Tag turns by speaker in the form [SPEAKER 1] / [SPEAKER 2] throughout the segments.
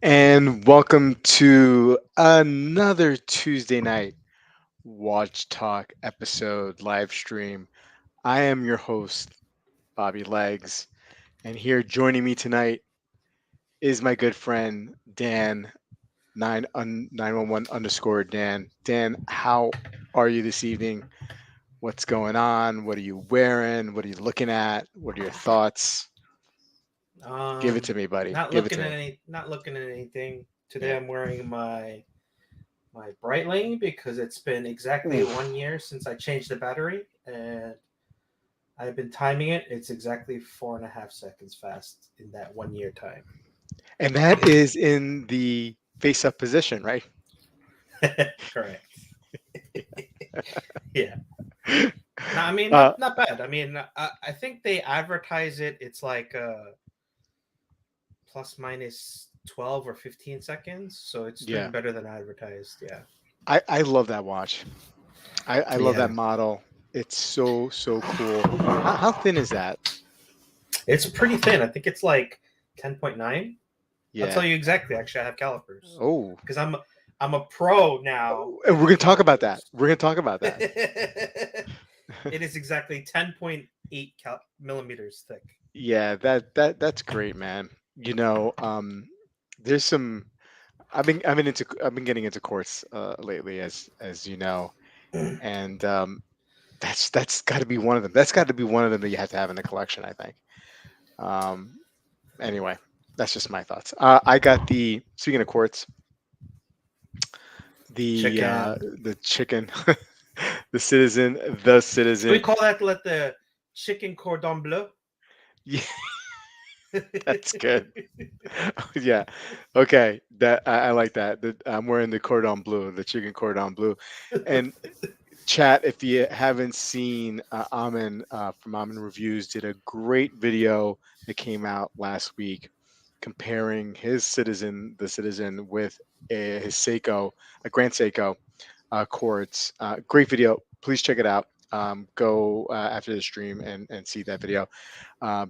[SPEAKER 1] And welcome to another Tuesday night Watch Talk episode live stream. I am your host, Bobby Legs, and here joining me tonight is my good friend Dan 911 underscore Dan. Dan, how are you this evening? What's going on? What are you wearing? What are you looking at? What are your thoughts? Give it to me, buddy.
[SPEAKER 2] Not
[SPEAKER 1] Give it
[SPEAKER 2] looking
[SPEAKER 1] to
[SPEAKER 2] at
[SPEAKER 1] me.
[SPEAKER 2] anything. Today
[SPEAKER 1] Yeah.
[SPEAKER 2] I'm wearing my Breitling because it's been exactly
[SPEAKER 1] Oof.
[SPEAKER 2] 1 year since I changed the battery, and I've been timing it. It's exactly 4.5 seconds fast in that 1 year time.
[SPEAKER 1] And that is in the face up position, right?
[SPEAKER 2] Correct. Yeah. No, I mean
[SPEAKER 1] uh,
[SPEAKER 2] not bad. I mean I think they advertise it. It's like plus minus 12 or 15 seconds, so it's doing
[SPEAKER 1] yeah,
[SPEAKER 2] better than advertised. Yeah.
[SPEAKER 1] I love that watch. I love that
[SPEAKER 2] Yeah.
[SPEAKER 1] model. It's so cool. How thin is that?
[SPEAKER 2] It's pretty thin. I think it's like 10.9. I'll tell
[SPEAKER 1] Yeah.
[SPEAKER 2] you exactly. Actually, I have calipers
[SPEAKER 1] Oh,
[SPEAKER 2] because I'm a pro now
[SPEAKER 1] and
[SPEAKER 2] and
[SPEAKER 1] we're
[SPEAKER 2] have
[SPEAKER 1] gonna talk about that.
[SPEAKER 2] calipers.
[SPEAKER 1] We're gonna talk about that.
[SPEAKER 2] It is exactly 10.8 millimeters thick.
[SPEAKER 1] Yeah, that's great, man. You know, there's some. I've been getting into courts lately, as you know, and that's got to be one of them. That's got to be one of them that you have to have in the collection, I think. Um, anyway, that's just my thoughts. I got the speaking of quartz,
[SPEAKER 2] Chicken.
[SPEAKER 1] the chicken, the
[SPEAKER 2] Should we
[SPEAKER 1] citizen.
[SPEAKER 2] call that let the chicken cordon bleu?
[SPEAKER 1] Yeah, that's good. Yeah, okay. That I like that. I'm wearing the cordon bleu, the chicken cordon bleu, and chat. If you haven't seen Amin from Amin Reviews, did a great video that came out last week comparing his citizen, the citizen, with his Seiko, a Grand Seiko chords. Great video. Please check it out. Go after the stream and see that video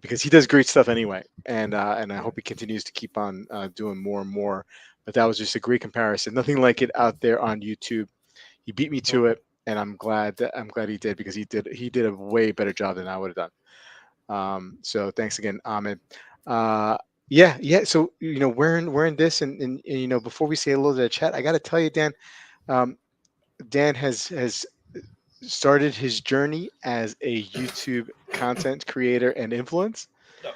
[SPEAKER 1] because he does great stuff anyway, and I hope he continues to keep on doing more and more. But that was just a great comparison. Nothing like it out there on YouTube. He beat me to it, and I'm glad he did because he did a way better job than I would have done. So thanks again, Ahmed. Uh, yeah. So wearing this, and before we say hello to the chat, I got to tell you, Dan. Um, Dan has started his journey as a YouTube content creator and influence.
[SPEAKER 2] No.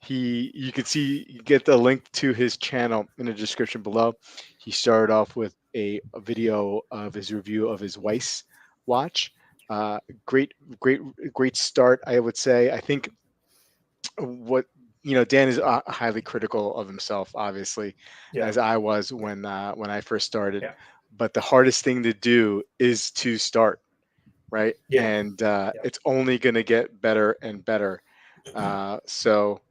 [SPEAKER 1] You can see you get the link to his channel in the description below. He started off with a video of his review of his Weiss watch. Uh, great, great, great start, I would say. I think what Dan is highly critical of himself, obviously,
[SPEAKER 2] Yeah.
[SPEAKER 1] as I was when I first started.
[SPEAKER 2] Yeah.
[SPEAKER 1] But the hardest thing to do is to start, right?
[SPEAKER 2] Yeah.
[SPEAKER 1] And
[SPEAKER 2] Yeah.
[SPEAKER 1] it's only going to get better and better. So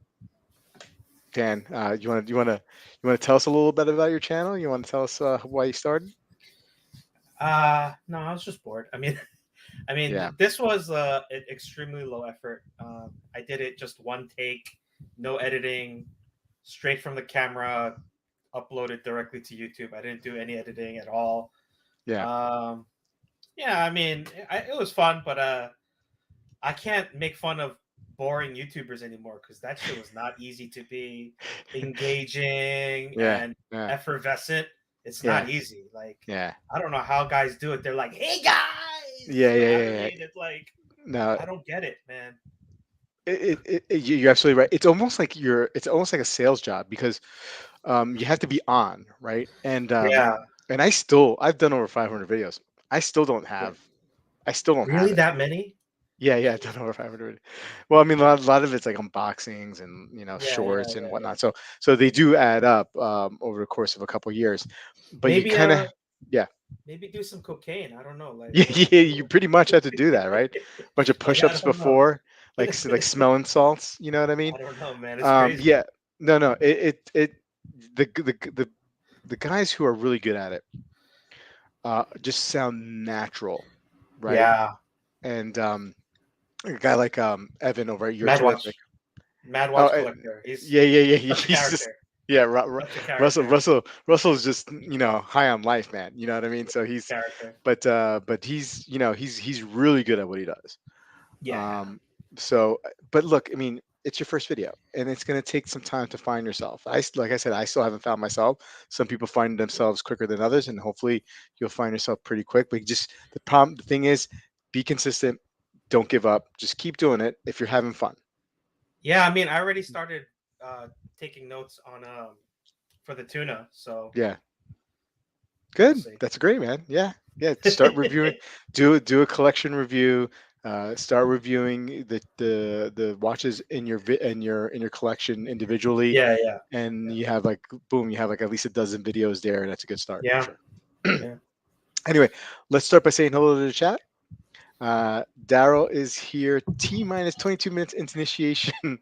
[SPEAKER 1] Dan, you want to tell us a little bit about your channel? You want to tell us why you started?
[SPEAKER 2] No, I was just bored. I mean,
[SPEAKER 1] Yeah,
[SPEAKER 2] this was an extremely low effort. I did it just one take, no editing, straight from the camera, uploaded directly to YouTube. I didn't do any editing at all.
[SPEAKER 1] yeah,
[SPEAKER 2] Um, yeah, I mean, it was fun, but I can't make fun of boring YouTubers anymore because that shit was not easy to be engaging
[SPEAKER 1] yeah,
[SPEAKER 2] and
[SPEAKER 1] yeah,
[SPEAKER 2] effervescent. It's
[SPEAKER 1] yeah,
[SPEAKER 2] not easy. Like,
[SPEAKER 1] yeah,
[SPEAKER 2] I don't know how guys do it. They're like, "Hey guys,"
[SPEAKER 1] yeah,
[SPEAKER 2] you know
[SPEAKER 1] yeah,
[SPEAKER 2] what I
[SPEAKER 1] yeah, yeah.
[SPEAKER 2] mean? It's like
[SPEAKER 1] No,
[SPEAKER 2] I don't get it, man.
[SPEAKER 1] you're absolutely right. It's almost like a sales job because you have to be on, right?
[SPEAKER 2] Yeah,
[SPEAKER 1] And I've done over 500 videos. I still don't
[SPEAKER 2] yeah.
[SPEAKER 1] have I still don't have
[SPEAKER 2] Really,
[SPEAKER 1] it.
[SPEAKER 2] that many?
[SPEAKER 1] Yeah, I've done over 500. Well, I mean, a lot of it's like unboxings and
[SPEAKER 2] Yeah, yeah,
[SPEAKER 1] shorts and
[SPEAKER 2] yeah, yeah.
[SPEAKER 1] whatnot. So they do add up over the course of a couple years. But you
[SPEAKER 2] Maybe
[SPEAKER 1] kind of, yeah,
[SPEAKER 2] maybe do some cocaine. I don't know. Like,
[SPEAKER 1] yeah, yeah, you pretty much have to do that, right? Bunch of
[SPEAKER 2] like I
[SPEAKER 1] push-ups
[SPEAKER 2] don't know.
[SPEAKER 1] before, like smelling salts. You know what I mean?
[SPEAKER 2] I don't know, man. It's crazy.
[SPEAKER 1] Yeah, no, it the guys who are really good at it just sound natural, right?
[SPEAKER 2] Yeah,
[SPEAKER 1] And a guy like Evan over at Your
[SPEAKER 2] Mad
[SPEAKER 1] Toxic.
[SPEAKER 2] Watch, Mad
[SPEAKER 1] Oh,
[SPEAKER 2] Watch Collector. He's
[SPEAKER 1] yeah, yeah, yeah.
[SPEAKER 2] such a
[SPEAKER 1] He's just
[SPEAKER 2] character.
[SPEAKER 1] Yeah,
[SPEAKER 2] Such a character.
[SPEAKER 1] Russell's just high on life, man. You know what I mean? So he's,
[SPEAKER 2] Character.
[SPEAKER 1] but he's he's really good at what he does.
[SPEAKER 2] Yeah.
[SPEAKER 1] Um, so, but look, I mean, it's your first video, and it's going to take some time to find yourself. Like I said, I still haven't found myself. Some people find themselves quicker than others, and hopefully, you'll find yourself pretty quick. But just the thing is, be consistent. Don't give up. Just keep doing it if you're having fun.
[SPEAKER 2] Yeah, I mean, I already started uh, taking notes on for the tuna, so
[SPEAKER 1] Yeah,
[SPEAKER 2] we'll
[SPEAKER 1] good.
[SPEAKER 2] see.
[SPEAKER 1] That's great, man. Yeah, yeah. Start reviewing. Do a collection review. Start reviewing the watches in your collection individually,
[SPEAKER 2] Yeah, yeah,
[SPEAKER 1] and
[SPEAKER 2] yeah,
[SPEAKER 1] you have like boom, you have like at least a dozen videos there. That's a good start for
[SPEAKER 2] yeah,
[SPEAKER 1] sure.
[SPEAKER 2] yeah.
[SPEAKER 1] Anyway, let's start by saying hello to the chat. Daryl is here. T minus 22 minutes into initiation.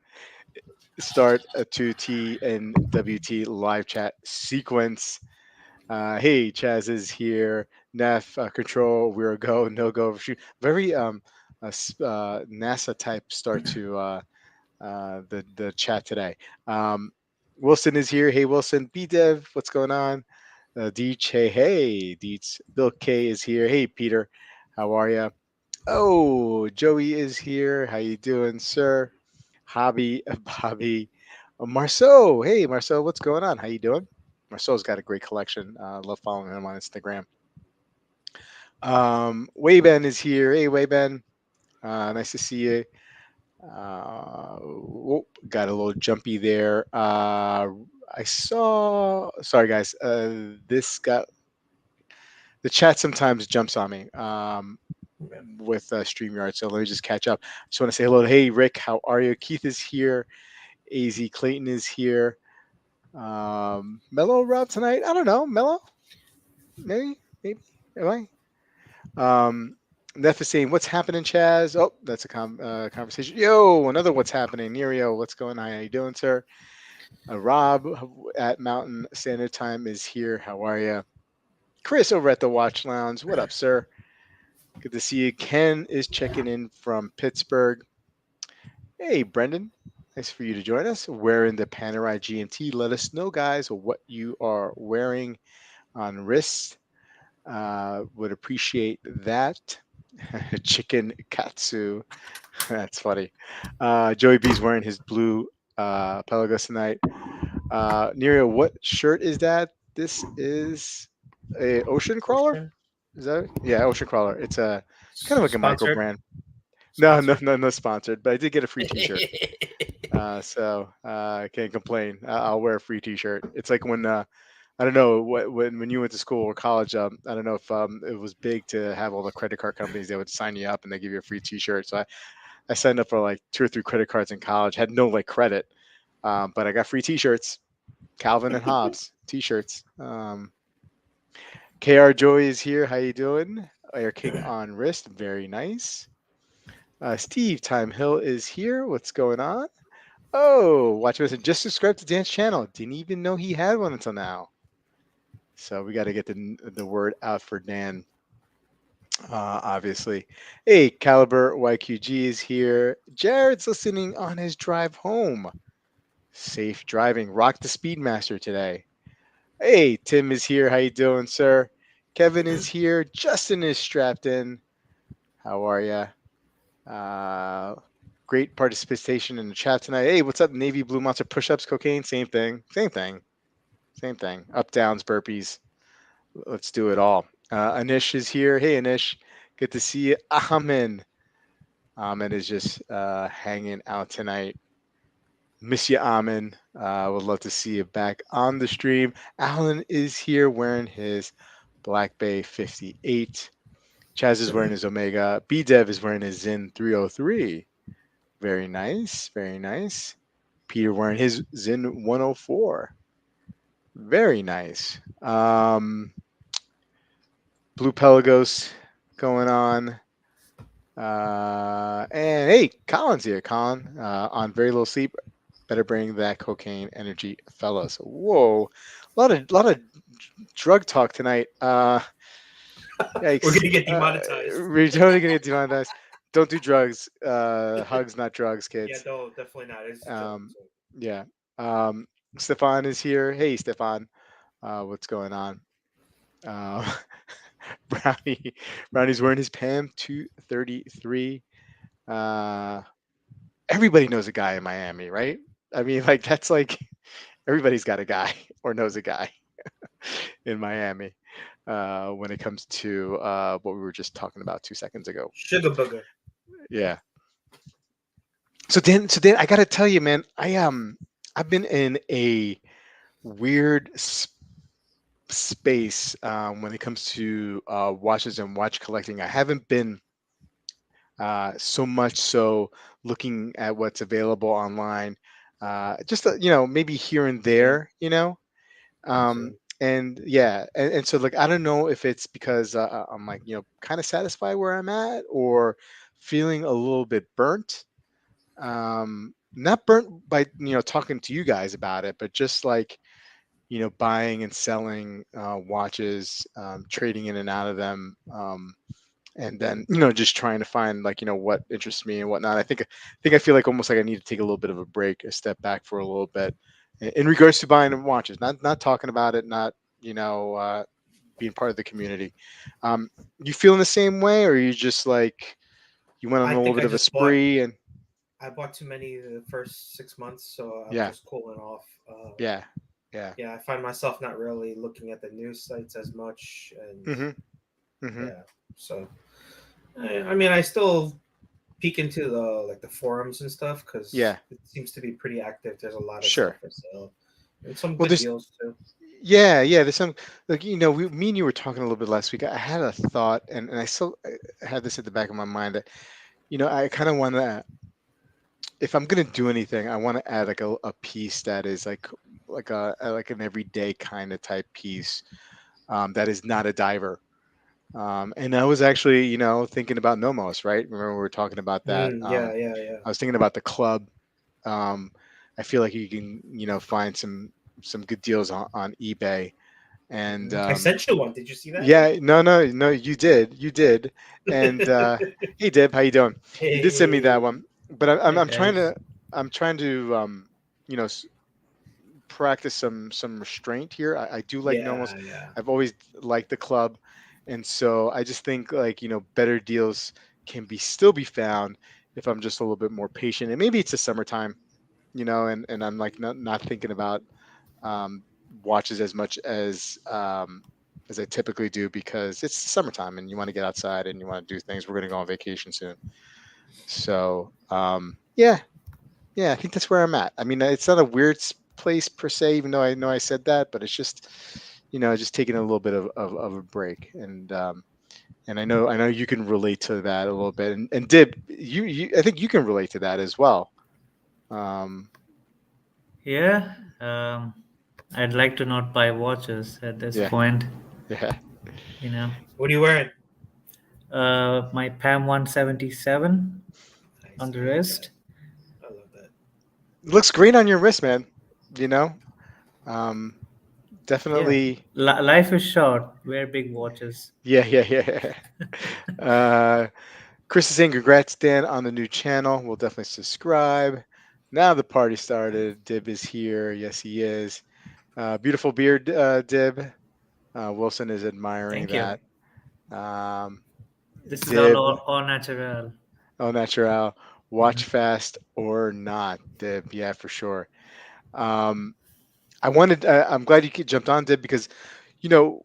[SPEAKER 1] Start a 2T and WT live chat sequence. Hey, Chaz is here. Neff, control, we're a go, no go. Shoot. Very NASA type start to the chat today. Um, Wilson is here. Hey, Wilson. B Dev, what's going on? Deech, hey, Deets. Bill K is here. Hey, Peter, how are you? Oh, Joey is here. How you doing, sir? Hobby, Bobby, Marceau. Hey, Marceau, what's going on? How you doing? Marceau's got a great collection. Love following him on Instagram. Wayben is here. Hey, Wayben. Nice to see you. Got a little jumpy there. I saw. Sorry, guys. This got the chat sometimes jumps on me
[SPEAKER 2] Yeah.
[SPEAKER 1] with StreamYard. So let me just catch up. Just want to say hello to hey Rick, how are you? Keith is here. Az Clayton is here. Mellow Rob tonight. I don't know. Mellow, maybe. Am I? Neff is saying, "What's happening, Chaz?" Oh, that's a conversation. Yo, another what's happening. Nerio, what's going on? How you doing, sir? Rob at Mountain Standard Time is here. How are you? Chris over at the Watch Lounge. What up, sir? Good to see you. Ken is checking in from Pittsburgh. Hey, Brendan. Nice for you to join us. Wearing the Panerai GMT. Let us know, guys, what you are wearing on wrist. Would appreciate that. Chicken katsu. That's funny. Joey B's wearing his blue Pelagos tonight. Nerio, what shirt is that? This is a ocean crawler.
[SPEAKER 2] Ocean
[SPEAKER 1] Is that it? Yeah, ocean crawler. It's a kind of like a micro
[SPEAKER 2] sponsored.
[SPEAKER 1] brand. No, no,
[SPEAKER 2] Sponsored.
[SPEAKER 1] no, no sponsored. But I did get a free T-shirt, so I can't complain. I'll wear a free T-shirt. It's like when I don't know when you went to school or college. I don't know if it was big to have all the credit card companies. They would sign you up and they give you a free T-shirt. So I signed up for like 2 or 3 credit cards in college. Had no like credit, but I got free T-shirts. Calvin and Hobbes T-shirts. Kr Joy is here. How you doing? Air King on wrist. Very nice. Steve Time Hill is here. What's going on? Oh, watch this. Just subscribe to Dan's channel. Didn't even know he had one until now. So we got to get the word out for Dan. Obviously. Hey, Caliber YQG is here. Jared's listening on his drive home. Safe driving. Rock the Speedmaster today. Hey, Tim is here. How you doing, sir? Kevin is here. Justin is strapped in. How are you? Great participation in the chat tonight. Hey, what's up, Navy Blue Monster? Push-ups, cocaine, same thing. Same thing. Same thing. Up, downs, burpees. Let's do it all. Anish is here. Hey, Anish. Good to see you. Amin. Amin is just hanging out tonight. Miss you, Amin. Would love to see you back on the stream. Alan is here wearing his Black Bay 58. Chaz is wearing his Omega. B Dev is wearing his Zin 303. Very nice. Very nice. Peter wearing his Zin 104. Very nice. Blue Pelagos going on. And hey, Colin's here. Colin, on very little sleep. Better bring that cocaine energy, fellas. Whoa, a lot of drug talk tonight.
[SPEAKER 2] We're
[SPEAKER 1] Yikes.
[SPEAKER 2] gonna get demonetized.
[SPEAKER 1] We're totally gonna get demonetized. Don't do drugs. Hugs, not drugs,
[SPEAKER 2] Yeah,
[SPEAKER 1] kids.
[SPEAKER 2] no, definitely not. It's a joke.
[SPEAKER 1] Um,
[SPEAKER 2] So.
[SPEAKER 1] yeah. Um, Stefan is here. Hey, Stefan, what's going on? Uh, Brownie, Brownie's wearing his PAM 233. Uh, Everybody knows a guy in Miami, right? I mean, like that's like everybody's got a guy or knows a guy in Miami when it comes to what we were just talking about 2 seconds ago.
[SPEAKER 2] Sugar booger.
[SPEAKER 1] Yeah. So then, I gotta tell you, man, I've been in a weird space when it comes to watches and watch collecting. I haven't been so much so looking at what's available online, just maybe here and
[SPEAKER 2] Same,
[SPEAKER 1] there, um,
[SPEAKER 2] same.
[SPEAKER 1] and yeah, and so like I don't know if it's because I'm like kind of satisfied where I'm at or feeling a little bit burnt. Not burnt by talking to you guys about it, but just like buying and selling watches, trading in and out of them, and then just trying to find like what interests me and whatnot. I think I feel like almost like I need to take a little bit of a break, a step back for a little bit in regards to buying watches. Not talking about it, not being part of the community. Um, you feeling the same way, or you just like you went on
[SPEAKER 2] I
[SPEAKER 1] a little
[SPEAKER 2] think
[SPEAKER 1] bit
[SPEAKER 2] I
[SPEAKER 1] of a
[SPEAKER 2] just bought.
[SPEAKER 1] spree and
[SPEAKER 2] I bought too many the first 6 months, so I'm
[SPEAKER 1] yeah,
[SPEAKER 2] just cooling off.
[SPEAKER 1] yeah, yeah.
[SPEAKER 2] Yeah, I find myself not really looking at the news sites as much, and
[SPEAKER 1] Mm-hmm. Mm-hmm.
[SPEAKER 2] yeah. So I mean, I still peek into the like the forums and stuff because
[SPEAKER 1] Yeah,
[SPEAKER 2] it seems to be pretty active. There's a lot of stuff
[SPEAKER 1] sure.
[SPEAKER 2] for sale and some
[SPEAKER 1] Well,
[SPEAKER 2] good
[SPEAKER 1] there's
[SPEAKER 2] deals too.
[SPEAKER 1] yeah. There's some like me and you were talking a little bit last week. I had a thought, and I still had this at the back of my mind that I kind of want to, if I'm gonna do anything, I want to add like a piece that is like an everyday kind of type piece that is not a diver. And I was actually thinking about Nomos, right? Remember we were talking about that.
[SPEAKER 2] Yeah, yeah, yeah.
[SPEAKER 1] I was thinking about the club. Um, I feel like you can find some good deals on eBay. And
[SPEAKER 2] I sent you one. Did you see that?
[SPEAKER 1] yeah, no, you did. And hey, Deb, how you doing? You did send me that
[SPEAKER 2] Hey,
[SPEAKER 1] one, but
[SPEAKER 3] Hi
[SPEAKER 1] I'm trying
[SPEAKER 3] guys.
[SPEAKER 1] to you know s- practice some restraint here. I do like Nomos.
[SPEAKER 2] yeah, yeah.
[SPEAKER 1] I've always liked the club, and so I just think like better deals can still be found if I'm just a little bit more patient. And maybe it's the summertime, and I'm like not thinking about um, watches as I typically do because it's summertime and you want to get outside and you want to do things. We're going to go on vacation soon, so yeah, yeah, I think that's where I'm at. I mean, it's not a weird place per se, even though I know I said that, but it's just just taking a little bit of a break, and I know you can relate to that a little bit, and Dib, I think you can relate to that as well. Um,
[SPEAKER 3] Yeah, I'd like to not buy watches at this
[SPEAKER 1] yeah,
[SPEAKER 3] point.
[SPEAKER 1] yeah.
[SPEAKER 3] You know,
[SPEAKER 2] What are you wearing?
[SPEAKER 3] my PAM 177
[SPEAKER 2] Nice.
[SPEAKER 3] on the
[SPEAKER 2] I love that.
[SPEAKER 3] wrist.
[SPEAKER 2] I love that.
[SPEAKER 1] It looks great on your wrist, man. You know, um,
[SPEAKER 3] Yeah,
[SPEAKER 1] definitely.
[SPEAKER 3] life is short. Wear big watches.
[SPEAKER 1] Yeah, yeah, yeah. Chris is saying, "Congrats, Dan, on the new channel. We'll definitely subscribe." Now the party started. Dib is here. Yes, he is. Beautiful beard, Dib. Wilson is admiring
[SPEAKER 3] Thank you.
[SPEAKER 1] that. Um,
[SPEAKER 3] This is
[SPEAKER 1] Dib,
[SPEAKER 3] all natural.
[SPEAKER 1] oh, natural.
[SPEAKER 3] Mhm.
[SPEAKER 1] Watch fast or not, Dib. Yeah, for sure. Um, I wanted. I'm glad you jumped on, Dib, because you know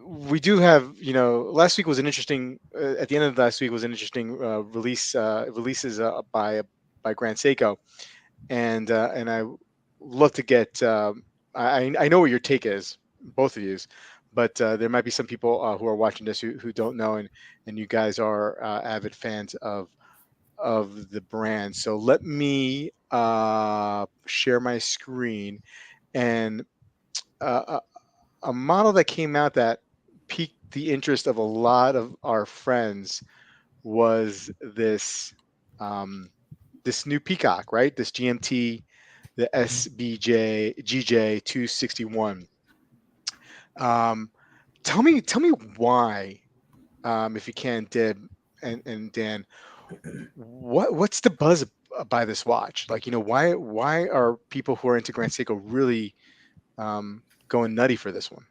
[SPEAKER 1] we do have. Last week was an interesting. At the end of last week was an interesting releases by Grand Seiko, and I love to get. I know what your take is, both of yous, but there might be some people who are watching this who don't know, and you guys are avid fans of the brand. So let me share my screen and uh, a model that came out that piqued the interest of a lot of our friends was um, this new Peacock, right? This GMT, the
[SPEAKER 3] Mhm.
[SPEAKER 1] SBJ GJ 261. Um, tell me why, if you can, Dib and Dan, what's the buzz buy this watch? Like, why are people who are into Grand Seiko really going nutty for this one?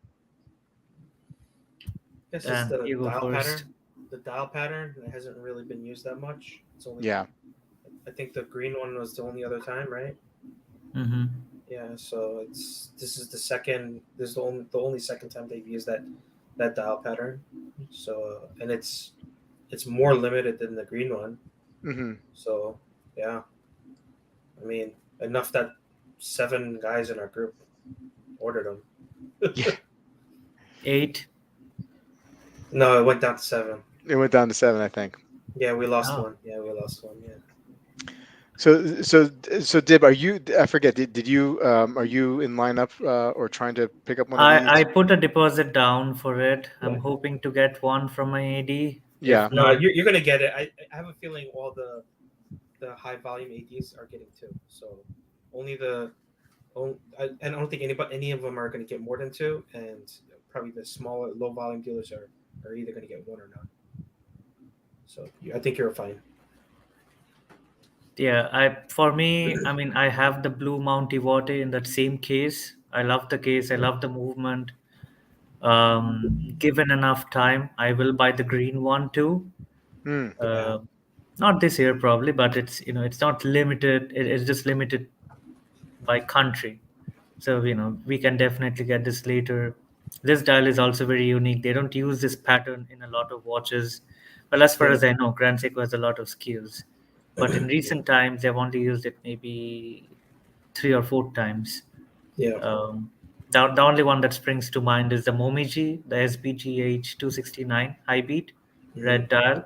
[SPEAKER 2] This is
[SPEAKER 3] Dan,
[SPEAKER 2] the
[SPEAKER 3] you go
[SPEAKER 2] dial
[SPEAKER 3] first.
[SPEAKER 2] pattern. The dial pattern that hasn't really been used that much. It's only,
[SPEAKER 1] Yeah.
[SPEAKER 2] I think the green one was the only other time, right?
[SPEAKER 3] Mm-hmm.
[SPEAKER 2] Yeah. So this is the second. This is the only second time they've used that dial pattern. So and it's more limited than the green one.
[SPEAKER 1] Hmm.
[SPEAKER 2] So yeah, I mean enough that 7 guys in our group ordered them.
[SPEAKER 1] Yeah.
[SPEAKER 3] 8.
[SPEAKER 2] No, it went down to 7.
[SPEAKER 1] It went down to 7, I think.
[SPEAKER 2] Yeah, we lost
[SPEAKER 3] Oh.
[SPEAKER 2] one. Yeah, we lost one. Yeah.
[SPEAKER 1] So Dib, are you? I forget. Did you? Are you in lineup or trying to pick up one of these?
[SPEAKER 3] I put a deposit down for it. I'm
[SPEAKER 2] Yeah.
[SPEAKER 3] hoping to get one from my AD.
[SPEAKER 1] Yeah.
[SPEAKER 3] If
[SPEAKER 2] No,
[SPEAKER 3] not,
[SPEAKER 2] you're gonna get it. I have a feeling all the high volume ADs are getting 2. So only I don't think any of them are gonna get more than 2, and probably the smaller low volume dealers are either gonna get 1 or none. So I think you're fine.
[SPEAKER 3] yeah, for me, I mean, I have the blue Mount Iwate in that same case. I love the case. I love the movement. Given enough time, I will buy the green one too.
[SPEAKER 1] Hmm.
[SPEAKER 2] Yeah.
[SPEAKER 3] Uh, Not this year probably, but it's not limited. It's just limited by country. So we can definitely get this later. This dial is also very unique. They don't use this pattern in a lot of watches. Well, as far
[SPEAKER 2] Yeah.
[SPEAKER 3] as I know, Grand Seiko has a lot of SKUs, but in recent times they've only used it maybe 3 or 4 times.
[SPEAKER 2] Yeah.
[SPEAKER 3] The only one that springs to mind is the Momiji, the SBGH 269 high beat
[SPEAKER 2] Mhm.
[SPEAKER 3] red dial.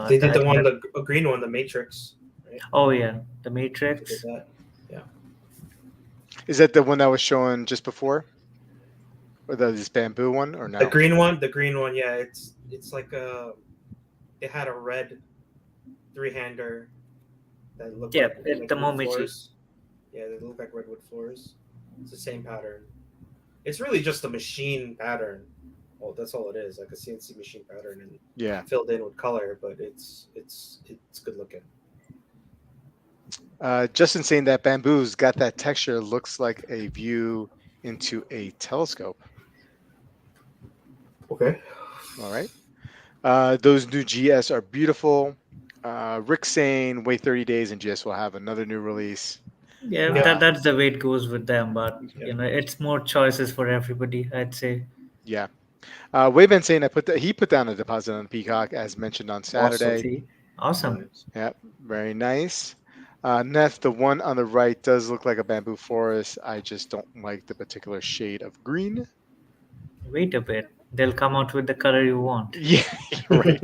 [SPEAKER 2] They did
[SPEAKER 3] I
[SPEAKER 2] the
[SPEAKER 3] think
[SPEAKER 2] one,
[SPEAKER 3] that,
[SPEAKER 2] the green one, the Matrix, right?
[SPEAKER 3] oh yeah, the
[SPEAKER 2] They did
[SPEAKER 3] Matrix.
[SPEAKER 2] that. Yeah.
[SPEAKER 1] Is that the one that was shown just before, or this bamboo one, or
[SPEAKER 2] The
[SPEAKER 1] no?
[SPEAKER 2] green one, the green one, yeah, it's like they had a red 3-hander that looked
[SPEAKER 3] Yeah,
[SPEAKER 2] like
[SPEAKER 3] the
[SPEAKER 2] wood
[SPEAKER 3] Momiji.
[SPEAKER 2] floors. Yeah, they look like redwood floors. It's the same pattern. It's really just a machine pattern. Well, that's all it is, like a CNC machine pattern and
[SPEAKER 1] Yeah.
[SPEAKER 2] filled in with color, but it's good looking.
[SPEAKER 1] Justin saying that bamboo's got that texture, looks like a view into a telescope.
[SPEAKER 2] Okay.
[SPEAKER 1] All right. Those new GS are beautiful. Rick saying wait 30 days and GS will have another new release.
[SPEAKER 3] Yeah,
[SPEAKER 2] Yep.
[SPEAKER 3] that's the way it goes with them. But
[SPEAKER 2] Yeah.
[SPEAKER 3] it's more choices for everybody, I'd say.
[SPEAKER 1] Yeah. Wayman saying he put down a deposit on Peacock as mentioned on
[SPEAKER 2] Awesome.
[SPEAKER 1] Saturday.
[SPEAKER 3] See, awesome.
[SPEAKER 2] Nice.
[SPEAKER 1] Yeah, very nice. Neff, the one on the right does look like a bamboo forest. I just don't like the particular shade of green.
[SPEAKER 3] Wait a bit. They'll come out with the color you want.
[SPEAKER 1] Yeah, right.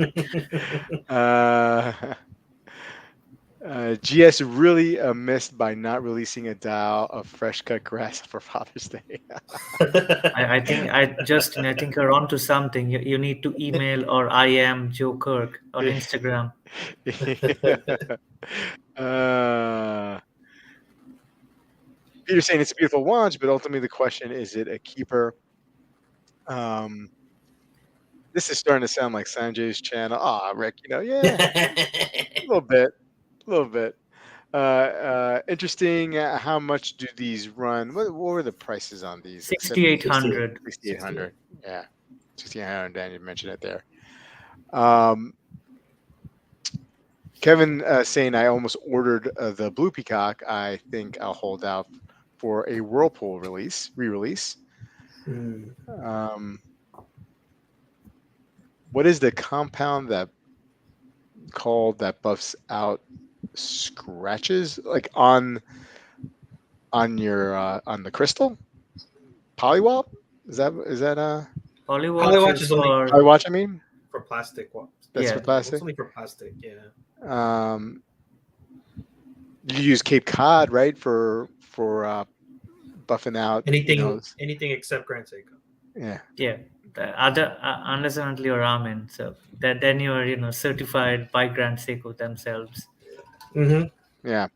[SPEAKER 1] GS really missed by not releasing a dial of fresh cut grass for Father's Day.
[SPEAKER 3] Justin, I think you're onto something. You need to email or IM Joe Kirk on Instagram.
[SPEAKER 1] uh, Peter saying it's a beautiful watch, but ultimately the question is it a keeper? Um, this is starting to sound like Sanjay's channel. Ah, Rick, yeah, a little bit, a little bit. Interesting. How much do these run? What were the prices on these? Like
[SPEAKER 3] 6,800.
[SPEAKER 1] 6,800. Yeah, 6,800. Dan, you mentioned it there. Um, Kevin saying I almost ordered the Blue Peacock. I think I'll hold out for a Whirlpool re-release. What is the compound that buffs out scratches like on your on the crystal? Polywop? Is that
[SPEAKER 3] Polywatch
[SPEAKER 2] Polywatch
[SPEAKER 3] is
[SPEAKER 2] is only
[SPEAKER 3] for
[SPEAKER 1] Polywatch? I mean,
[SPEAKER 2] for plastic.
[SPEAKER 1] that's for
[SPEAKER 3] yeah.
[SPEAKER 2] It's
[SPEAKER 1] plastic.
[SPEAKER 2] only for plastic. Yeah.
[SPEAKER 1] You use Cape Cod, right, for buffing out.
[SPEAKER 2] Anything except Grand Seiko.
[SPEAKER 1] Yeah.
[SPEAKER 3] Yeah, the other unless and until you're Amin, so that then you're certified by Grand Seiko themselves.
[SPEAKER 2] Mm-hmm.
[SPEAKER 1] Yeah.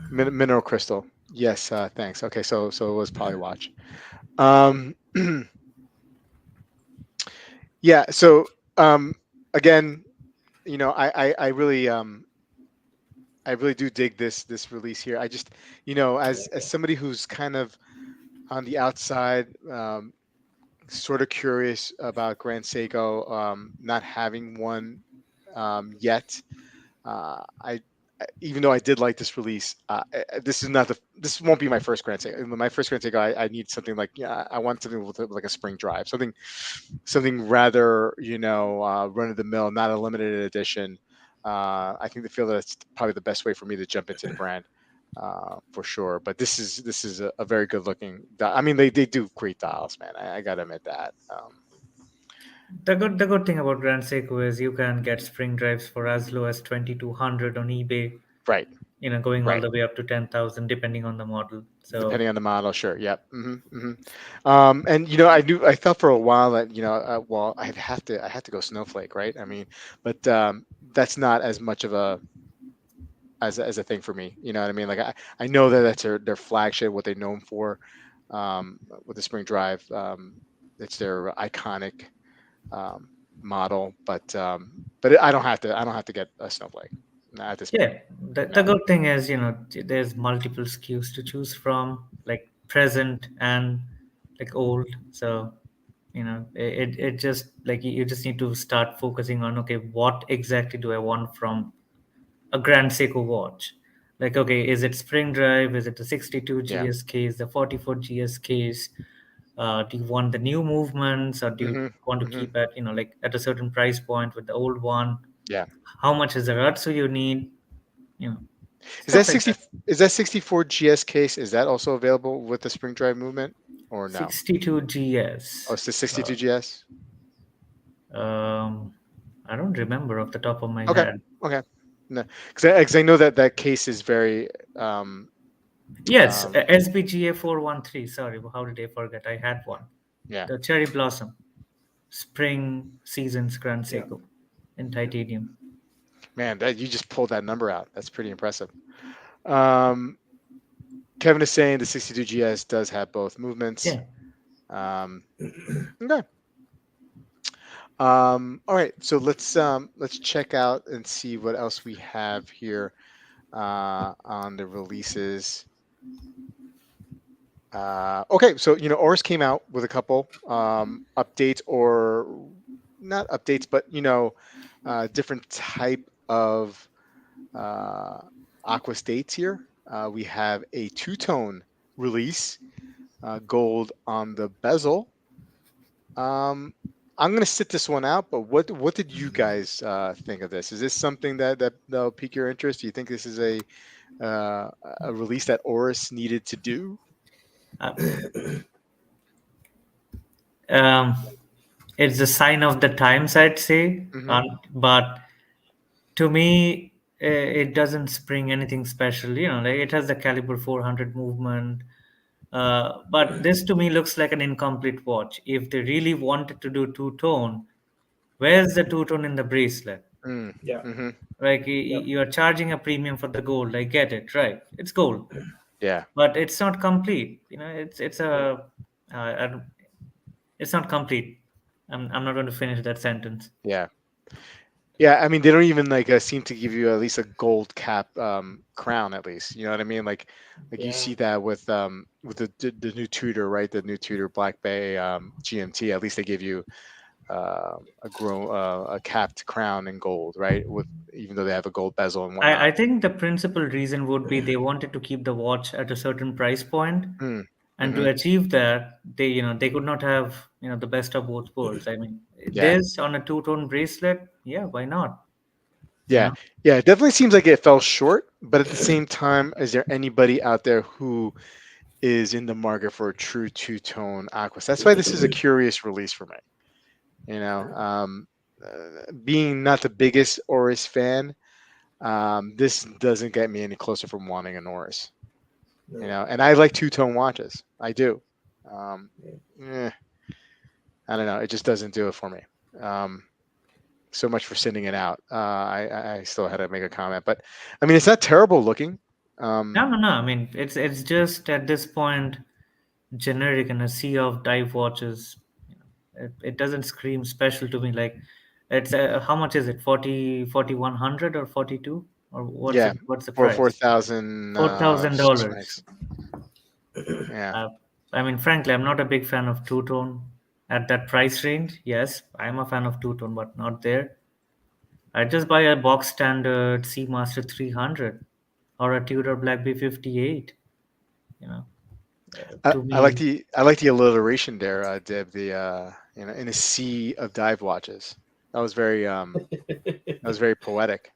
[SPEAKER 1] Mineral crystal. Yes. Thanks. Okay. So it was Polywatch. Yeah. So again, I really I really do dig this release here. I just,
[SPEAKER 2] I
[SPEAKER 1] as
[SPEAKER 2] like it.
[SPEAKER 1] somebody who's kind of on the outside, sort of curious about Grand Seiko, not having one yet. I even though I did like this release, this is not the this won't be my first Grand Seiko. My first Grand Seiko, I need something like, yeah, I want something with like a spring drive, something rather, run of the mill, not a limited edition. I think they feel that it's probably the best way for me to jump into the brand, for sure. But this is a very good looking. I mean, they do great dials, man. I gotta admit that.
[SPEAKER 3] The good thing about Grand Seiko is you can get spring drives for as low as 2200 on eBay,
[SPEAKER 1] Right,
[SPEAKER 3] going all
[SPEAKER 1] right.
[SPEAKER 3] the way up to 10,000 depending on the model. So
[SPEAKER 1] Depending on the model, sure. Yep. And I thought for a while that, well, I had to go Snowflake, right? I mean, but that's not as much of a thing for me. You know what I mean? Like, I know that that's their flagship, what they're known for, with the Spring Drive. It's their iconic um, model, but I don't have to get a Snowflake, not at this point.
[SPEAKER 3] yeah, the
[SPEAKER 1] No.
[SPEAKER 3] good thing is, there's multiple SKUs to choose from, like present and like old. So, it just like you just need to start focusing on, okay, what exactly do I want from a Grand Seiko watch? Like, okay, is it spring drive? Is it the 62
[SPEAKER 1] Yeah.
[SPEAKER 3] GSKs, the 44 GSKs? Do you want the new movements, or do you
[SPEAKER 1] hmm
[SPEAKER 3] want to
[SPEAKER 1] hmm
[SPEAKER 3] keep at, like at a certain price point with the old one?
[SPEAKER 1] Yeah.
[SPEAKER 3] How much is the Ratsu you need? You know,
[SPEAKER 1] Is that
[SPEAKER 3] stuff like
[SPEAKER 1] 60?
[SPEAKER 3] that.
[SPEAKER 1] Is that 64 GS case? Is that also available with the Spring Drive movement or no?
[SPEAKER 3] 62
[SPEAKER 1] Oh,
[SPEAKER 3] GS.
[SPEAKER 1] it's the 62
[SPEAKER 3] Uh,
[SPEAKER 1] GS.
[SPEAKER 3] I don't remember off the top of my
[SPEAKER 1] Okay.
[SPEAKER 3] head.
[SPEAKER 1] Okay. No, because I know that case is very um
[SPEAKER 3] Yes,
[SPEAKER 1] um
[SPEAKER 3] SBGA 413. Sorry, how did I forget? I had one.
[SPEAKER 1] yeah.
[SPEAKER 3] The Cherry Blossom Spring Seasons Grand
[SPEAKER 2] Yeah.
[SPEAKER 3] Seiko in titanium.
[SPEAKER 1] Man, that you just pulled that number out. That's pretty impressive. Um, Kevin is saying the 62 GS does have both movements.
[SPEAKER 3] Yeah.
[SPEAKER 1] Um, okay. All right. So let's check out and see what else we have here on the releases. Okay, so Oris came out with a couple updates, or not updates, but different type of uh, aqua states here. We have a two-tone release, gold on the bezel. Um, I'm gonna sit this one out, but what did you guys think of this? Is this something that'll pique your interest? Do you think this is uh, a release that Oris needed to do?
[SPEAKER 3] Uh, um, it's a sign of the times, I'd say.
[SPEAKER 1] Hmm
[SPEAKER 3] But to me, it doesn't spring anything special. Like it has the caliber 400 movement. But this to me looks like an incomplete watch. If they really wanted to do two tone, where's the two tone in the bracelet?
[SPEAKER 1] Mm,
[SPEAKER 2] Yeah.
[SPEAKER 1] hmm
[SPEAKER 3] Like
[SPEAKER 2] Yep.
[SPEAKER 3] you are charging a premium for the gold. I get it, right? It's gold,
[SPEAKER 1] Yeah,
[SPEAKER 3] but it's not complete. It's
[SPEAKER 2] Yeah.
[SPEAKER 3] I don't- it's not complete. I'm not going to finish that sentence.
[SPEAKER 1] yeah. Yeah, I mean, they don't even like seem to give you at least a gold cap crown, at least. You know what I mean? Like you
[SPEAKER 2] Yeah.
[SPEAKER 1] see that with the new Tudor, right? The new Tudor Black Bay GMT. At least they give you a capped crown in gold, right? With even though they have a gold bezel and
[SPEAKER 3] I
[SPEAKER 1] whatnot.
[SPEAKER 3] think the principal reason would be they wanted to keep the watch at a certain price point,
[SPEAKER 1] Mm,
[SPEAKER 3] and to
[SPEAKER 1] hmm
[SPEAKER 3] achieve that, they could not have the best of both worlds. I mean,
[SPEAKER 1] Yeah,
[SPEAKER 3] this on a two tone bracelet, yeah, why not? You
[SPEAKER 1] yeah,
[SPEAKER 3] know,
[SPEAKER 1] yeah. It definitely seems like it fell short, but at the same time, is there anybody out there who is in the market for a true two-tone Aquas? That's why this is a curious release for me. You know, being not the biggest Oris fan, this doesn't get me any closer from wanting an Oris.
[SPEAKER 2] No.
[SPEAKER 1] And I like two-tone watches. I do. Um,
[SPEAKER 2] Yeah.
[SPEAKER 1] eh, I don't know. It just doesn't do it for me. Um, so much for sending it out. I still had to make a comment, but I mean, it's not terrible looking.
[SPEAKER 3] no,
[SPEAKER 1] Um,
[SPEAKER 3] no, no. I mean, it's just at this point generic and a sea of dive watches. It doesn't scream special to me. Like, it's how much is it? 40, 4100 or 42? or
[SPEAKER 1] Yeah,
[SPEAKER 3] what's the
[SPEAKER 1] for four
[SPEAKER 3] price?
[SPEAKER 1] thousand Swiss
[SPEAKER 3] $4,000.
[SPEAKER 1] francs. Yeah.
[SPEAKER 3] Uh, I mean, frankly, I'm not a big fan of two tone at that price range. Yes, I'm a fan of two tone, but not there. I just buy a box standard Seamaster 300 or a Tudor Black B58. You know, to me,
[SPEAKER 1] I like the alliteration there, Deb. The in a sea of dive watches. That was very that was very poetic.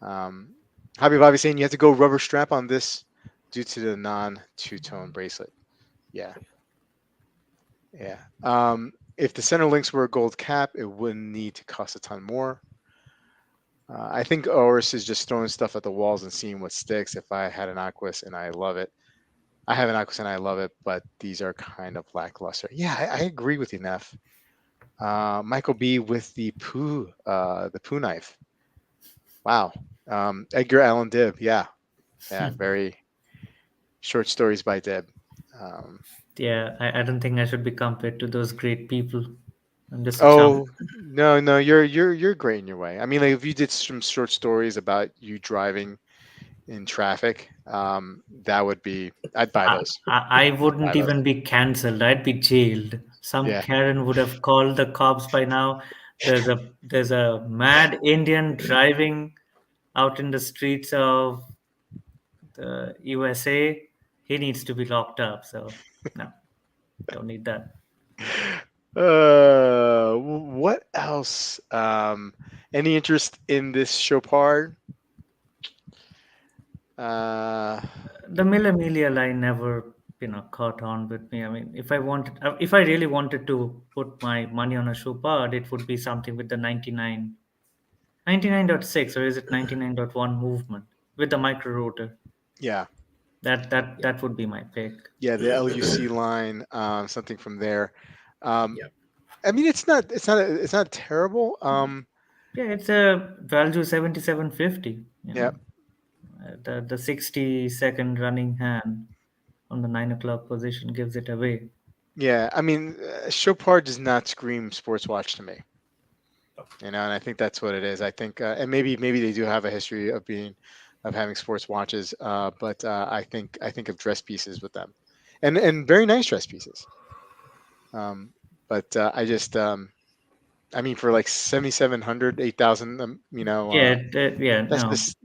[SPEAKER 1] Um, Habib Bobby saying you have to go rubber strap on this due to the non two tone bracelet. Yeah, yeah. If the center links were a gold cap, it wouldn't need to cost a ton more. I think Oris is just throwing stuff at the walls and seeing what sticks. If I had an Aquas and I love it, I have an Aquas and I love it, but these are kind of lackluster. Yeah, I agree with you, Neff. Michael B with the poo knife. Wow. Edgar Allan Dib. Yeah, yeah. Very short stories by Dib. Um,
[SPEAKER 3] yeah, I don't think I should be compared to those great people. I'm just a chump.
[SPEAKER 1] oh no, no, you're great in your way. I mean, like if you did some short stories about you driving in traffic, that would be. I'd buy those.
[SPEAKER 3] I
[SPEAKER 1] I'd buy
[SPEAKER 3] wouldn't
[SPEAKER 1] those.
[SPEAKER 3] even be cancelled. I'd be jailed. Some
[SPEAKER 1] Yeah.
[SPEAKER 3] Karen would have called the cops by now. There's a mad Indian driving out in the streets of the USA. He needs to be locked up. So no, don't need that.
[SPEAKER 1] What else? Any interest in this Chopard? Uh,
[SPEAKER 3] The Mille line never, caught on with me. I mean, if I really wanted to put my money on a Chopard, it would be something with the 99.6, or is it 99.1 movement with the micro rotor.
[SPEAKER 1] yeah,
[SPEAKER 3] That would be my pick.
[SPEAKER 1] yeah, the LUC line, something from there. Um,
[SPEAKER 2] Yep.
[SPEAKER 1] I mean, it's not terrible.
[SPEAKER 3] Yeah, it's a Value 7750.
[SPEAKER 1] Yeah,
[SPEAKER 3] The 60-second running hand on the 9 o'clock position gives it away.
[SPEAKER 1] yeah. I mean, Chopard does not scream sports watch to me. And I think that's what it is. I think, and maybe they do have a history of having sports watches, but I think of dress pieces with them, and very nice dress pieces. Um, but I just I mean, for like 7,700, 8,000,
[SPEAKER 3] Yeah, yeah, no.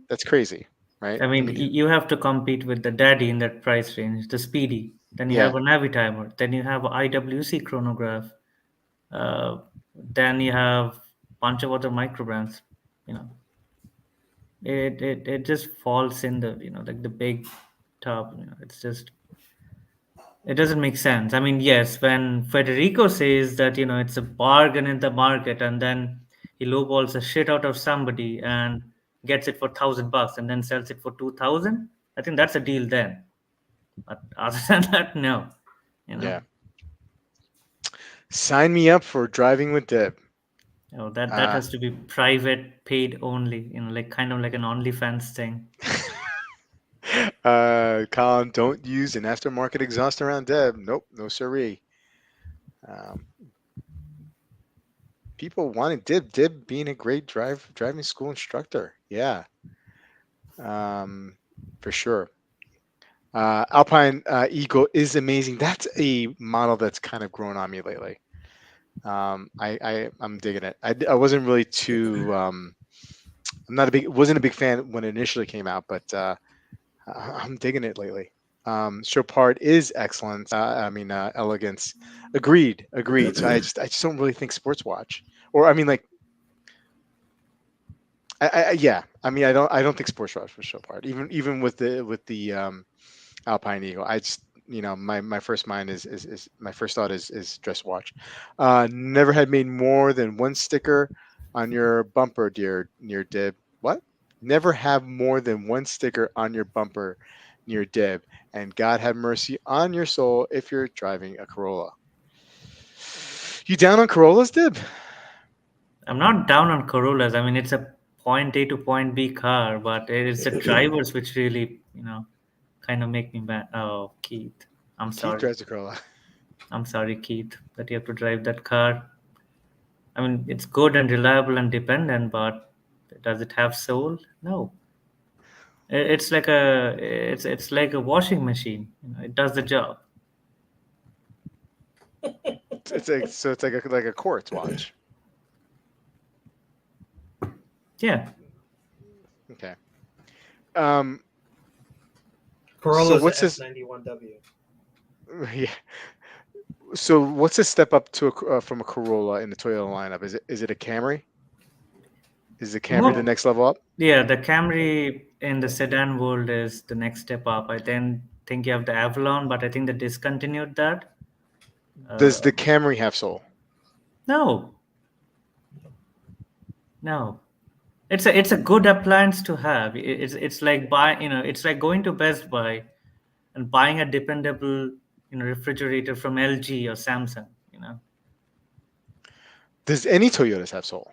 [SPEAKER 1] that's crazy, right?
[SPEAKER 3] I
[SPEAKER 1] I
[SPEAKER 3] mean,
[SPEAKER 1] mean,
[SPEAKER 3] you have to compete with the daddy in that price range, the Speedy. Then you
[SPEAKER 1] yeah,
[SPEAKER 3] have a Navitimer. Then you have a IWC chronograph. Uh, then you have bunch of other micro brands. You know, it just falls in the like the big top. It's just it doesn't make sense. I mean, yes, when Federico says that it's a bargain in the market, and then he lowballs the shit out of somebody and gets it for $1,000 and then sells it for 2,000, I think that's a deal then. But other than that, no. You know,
[SPEAKER 1] yeah. Sign me up for driving with Deb.
[SPEAKER 3] that
[SPEAKER 1] Uh,
[SPEAKER 3] has to be private, paid only. Like kind of like an OnlyFans thing.
[SPEAKER 1] Colin, don't use an aftermarket exhaust around Deb. Nope, no siree. Um, People wanted Dib being a great driving school instructor. Yeah, um, for sure. Alpine Eagle is amazing. That's a model that's kind of grown on me lately. I'm digging it. I wasn't really too. I'm not a big wasn't a big fan when it initially came out, but I'm digging it lately. Chopard is excellent. I mean, elegance. Agreed, agreed. So I just don't really think sports watch, or I mean, like, yeah. I mean, I don't think sports watch was Chopard. Even with the Alpine Eagle, I just my first mind is my first thought is dress watch. Never had made more than one sticker on your bumper, dear near Dib. What? Never have more than one sticker on your bumper near Dib, and God have mercy on your soul if you're driving a Corolla. You down on Corollas, Dib?
[SPEAKER 3] I'm not down on Corollas. I mean, it's a point A to point B car, but it is the drivers which really, kind of make me mad. Oh, Keith, I'm
[SPEAKER 1] Keith
[SPEAKER 3] sorry.
[SPEAKER 1] drives a Corolla.
[SPEAKER 3] I'm sorry, Keith, that you have to drive that car. I mean, it's good and reliable and dependent, but does it have soul? No. It's like it's like a washing machine. It does the job.
[SPEAKER 1] It's like a quartz watch.
[SPEAKER 3] Yeah.
[SPEAKER 1] Okay. Um. So
[SPEAKER 2] Corolla's the
[SPEAKER 1] what's this?
[SPEAKER 2] S91W.
[SPEAKER 1] Yeah. So what's a step up to from a Corolla in the Toyota lineup? Is it a Camry? Is the Camry the
[SPEAKER 3] Mo-
[SPEAKER 1] next level up?
[SPEAKER 3] yeah, the Camry in the sedan world is the next step up. I then think you have the Avalon, but I think they discontinued that.
[SPEAKER 1] Does the
[SPEAKER 3] Uh,
[SPEAKER 1] Camry have soul?
[SPEAKER 3] no, no. It's a good appliance to have. It's like it's like going to Best Buy and buying a dependable refrigerator from LG or Samsung.
[SPEAKER 1] Does any Toyotas have soul?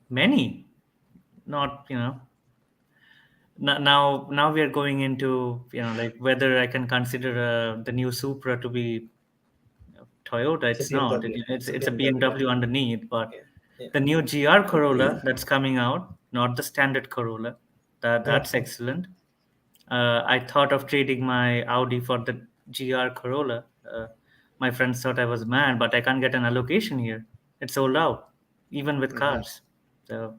[SPEAKER 3] Many, not now we are going into like whether I can consider the new Supra to be Toyota.
[SPEAKER 2] It's a
[SPEAKER 3] It's not.
[SPEAKER 2] BMW. It's a
[SPEAKER 3] It's a
[SPEAKER 2] BMW.
[SPEAKER 3] BMW underneath, but
[SPEAKER 2] Yeah. Yeah.
[SPEAKER 3] the new GR Corolla that's coming out, not the standard Corolla, that's excellent. I thought of trading my Audi for the GR Corolla. My friends thought I was mad, but I can't get an allocation here. It's sold out, even with
[SPEAKER 1] Hmm.
[SPEAKER 3] cars. So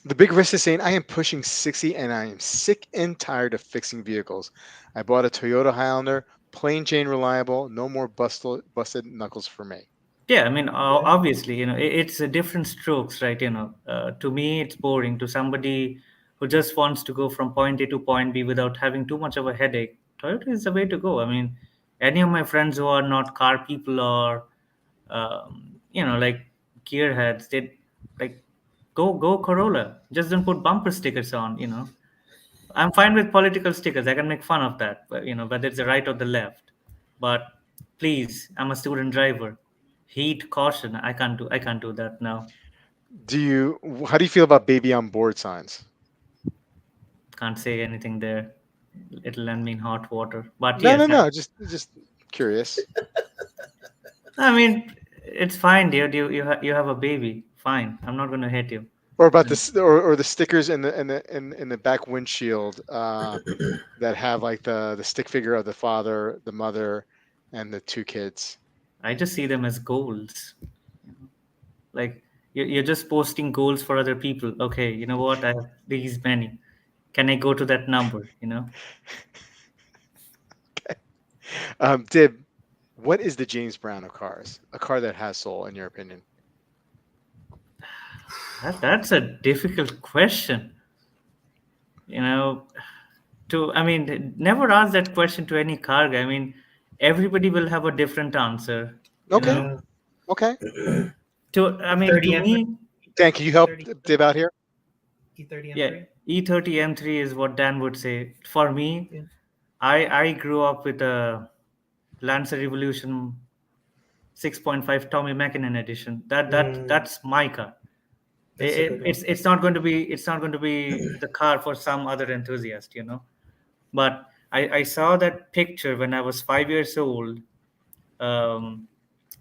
[SPEAKER 1] The big risk is saying I am pushing 60 and I am sick and tired of fixing vehicles. I bought a Toyota Highlander, plain Jane reliable, no more busted knuckles for me.
[SPEAKER 3] yeah, I mean,
[SPEAKER 2] Yeah.
[SPEAKER 3] obviously, it's a different strokes, right? To me, it's boring. To somebody who just wants to go from point A to point B without having too much of a headache, Toyota is the way to go. I mean, any of my friends who are not car people or, like gearheads, they like go Corolla. Just don't put bumper stickers on. I'm fine with political stickers. I can make fun of that, but, whether it's the right or the left. But please, I'm a student driver. Heat, caution. I can't do that now.
[SPEAKER 1] How do you feel about baby on board signs?
[SPEAKER 3] Can't say anything there. It'll land me in hot water. But
[SPEAKER 1] No,
[SPEAKER 3] yes,
[SPEAKER 1] no, no. Just curious.
[SPEAKER 3] I mean, it's fine, dude. You have a baby. Fine. I'm not gonna hate you.
[SPEAKER 1] Or about
[SPEAKER 3] And
[SPEAKER 1] this, or the stickers in the back windshield that have like the stick figure of the father, the mother, and the two kids.
[SPEAKER 3] I just see them as goals. Like you're just posting goals for other people. Okay, you know what? I have these many. Can I go to that number?
[SPEAKER 1] Dib, what is the James Brown of cars? A car that has soul, in your opinion?
[SPEAKER 3] That's a difficult question. You know, I mean, never ask that question to any car guy. I mean, everybody will have a different answer. You
[SPEAKER 1] Okay,
[SPEAKER 3] know,
[SPEAKER 2] Yeah.
[SPEAKER 1] okay.
[SPEAKER 3] to
[SPEAKER 2] E30 M3.
[SPEAKER 3] me,
[SPEAKER 1] Dan, can you help
[SPEAKER 2] E30
[SPEAKER 1] Dib out here?
[SPEAKER 2] E30
[SPEAKER 3] yeah,
[SPEAKER 2] M3.
[SPEAKER 3] E30 M3 is what Dan would say. For me,
[SPEAKER 2] Yeah.
[SPEAKER 3] I grew up with a Lancer Revolution 6.5 Tommy Mackinnon edition. That's my car.
[SPEAKER 2] That's a good one.
[SPEAKER 3] It's not going to be the car for some other enthusiast. But I saw that picture when I was 5 years old. Um,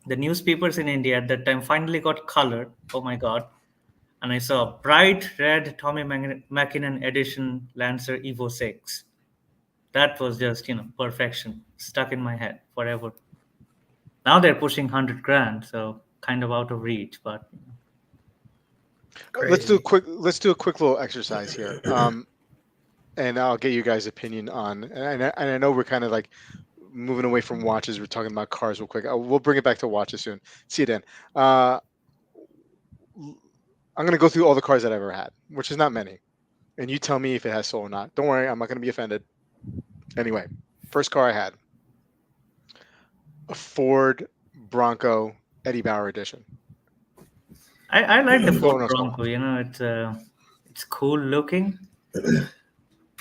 [SPEAKER 3] the newspapers in India at that time finally got color. Oh my God. And I saw bright red Tommy Mackinnon edition Lancer Evo 6. That was just, perfection. Stuck in my head forever. Now they're pushing 100 grand, so kind of out of reach, but
[SPEAKER 2] Crazy.
[SPEAKER 1] Let's do a quick little exercise here. And I'll get you guys' opinion on. And I know we're kind of like moving away from watches. We're talking about cars real quick. We'll bring it back to watches soon. See you then. I'm gonna go through all the cars that I've ever had, which is not many, and you tell me if it has soul or not. Don't worry, I'm not gonna be offended. Anyway, first car I had, a Ford Bronco Eddie Bauer edition.
[SPEAKER 3] I like the Ford
[SPEAKER 1] Oh no, soul.
[SPEAKER 3] Bronco. It's cool looking,
[SPEAKER 2] Like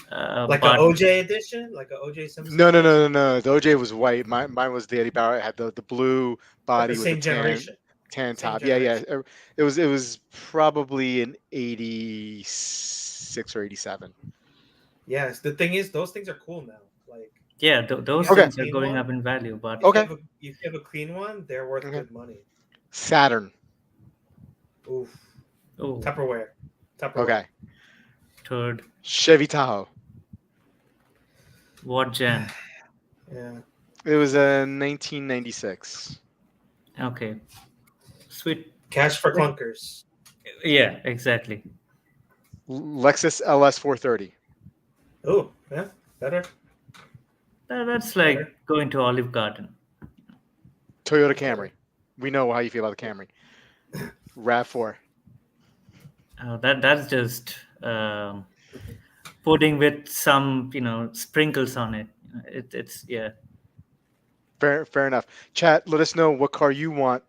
[SPEAKER 2] a
[SPEAKER 3] but
[SPEAKER 2] OJ edition, like a OJ Simpson
[SPEAKER 1] No, no, no, no,
[SPEAKER 2] edition,
[SPEAKER 1] no. The OJ was white. Mine was the Eddie Bauer. It had the blue
[SPEAKER 2] but the
[SPEAKER 1] body with the
[SPEAKER 2] same generation.
[SPEAKER 1] tan
[SPEAKER 2] Same
[SPEAKER 1] top. Yeah, yeah.
[SPEAKER 2] generation.
[SPEAKER 1] It was probably an 86 or 87.
[SPEAKER 2] Yes. The thing is, those things are cool now. Like
[SPEAKER 3] yeah,
[SPEAKER 2] if you
[SPEAKER 3] those
[SPEAKER 2] have a
[SPEAKER 1] Okay,
[SPEAKER 3] things are
[SPEAKER 2] clean
[SPEAKER 3] going
[SPEAKER 2] one,
[SPEAKER 3] up in value. But
[SPEAKER 2] if you
[SPEAKER 1] okay,
[SPEAKER 2] have a if you have a clean one, they're worth
[SPEAKER 1] okay.
[SPEAKER 2] good money.
[SPEAKER 1] Saturn.
[SPEAKER 2] Oof.
[SPEAKER 3] oh,
[SPEAKER 2] Tupperware. Tupperware.
[SPEAKER 1] Okay.
[SPEAKER 3] third.
[SPEAKER 1] Chevy Tahoe.
[SPEAKER 3] What gen?
[SPEAKER 2] Yeah.
[SPEAKER 1] It was a 1996.
[SPEAKER 3] Okay, sweet.
[SPEAKER 2] Cash for
[SPEAKER 3] Like,
[SPEAKER 2] clunkers.
[SPEAKER 3] yeah, exactly.
[SPEAKER 1] Lexus LS 430.
[SPEAKER 2] Oh, yeah. Better.
[SPEAKER 3] That's
[SPEAKER 2] Better.
[SPEAKER 3] like going to Olive Garden.
[SPEAKER 1] Toyota
[SPEAKER 2] Okay.
[SPEAKER 1] Camry. We know how you feel about the Camry. RAV4.
[SPEAKER 3] That's just pudding with some sprinkles on it. It's yeah.
[SPEAKER 1] Fair enough. Chat, let us know what car you want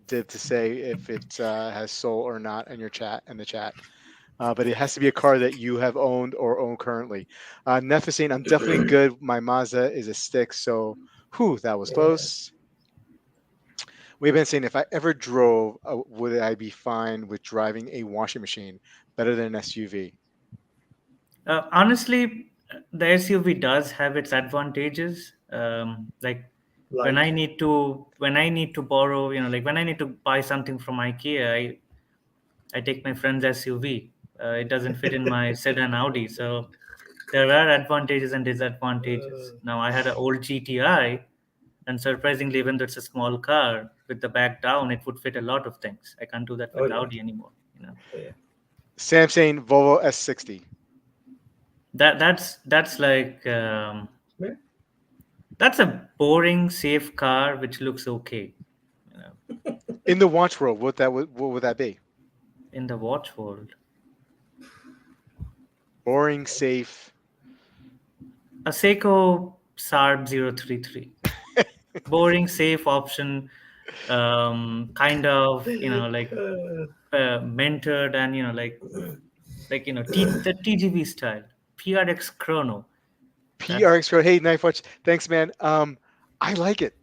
[SPEAKER 1] Div to say if it has soul or not in your chat in the chat. But it has to be a car that you have owned or own currently. Neff is saying, I'm definitely good. My Mazda is a stick. So, that was
[SPEAKER 2] Yeah.
[SPEAKER 1] close. We've been saying, if I ever drove, would I be fine with driving a washing machine better than an SUV?
[SPEAKER 3] Honestly, the SUV does have its advantages. Like
[SPEAKER 2] Like.
[SPEAKER 3] when I need to borrow, like when I need to buy something from IKEA, I take my friend's SUV. It doesn't fit in my sedan Audi, so there are advantages and disadvantages. Now I had an old GTI, and surprisingly, even though it's a small car with the back down, it would fit a lot of things. I can't do that
[SPEAKER 2] Oh
[SPEAKER 3] with
[SPEAKER 2] yeah.
[SPEAKER 3] Audi anymore.
[SPEAKER 2] Oh yeah.
[SPEAKER 1] Sam saying Volvo S60.
[SPEAKER 3] That's like
[SPEAKER 2] Yeah.
[SPEAKER 3] that's a boring, safe car which looks okay. You know,
[SPEAKER 1] In the watch world, what would that be?
[SPEAKER 3] in the watch world,
[SPEAKER 1] Boring, safe.
[SPEAKER 3] a Seiko Saab 033, boring, safe option. Kind of like mentored and the TGV style PRX Chrono. That's
[SPEAKER 1] PRX Pro. Hey, Knife Watch. Thanks, man. I like it.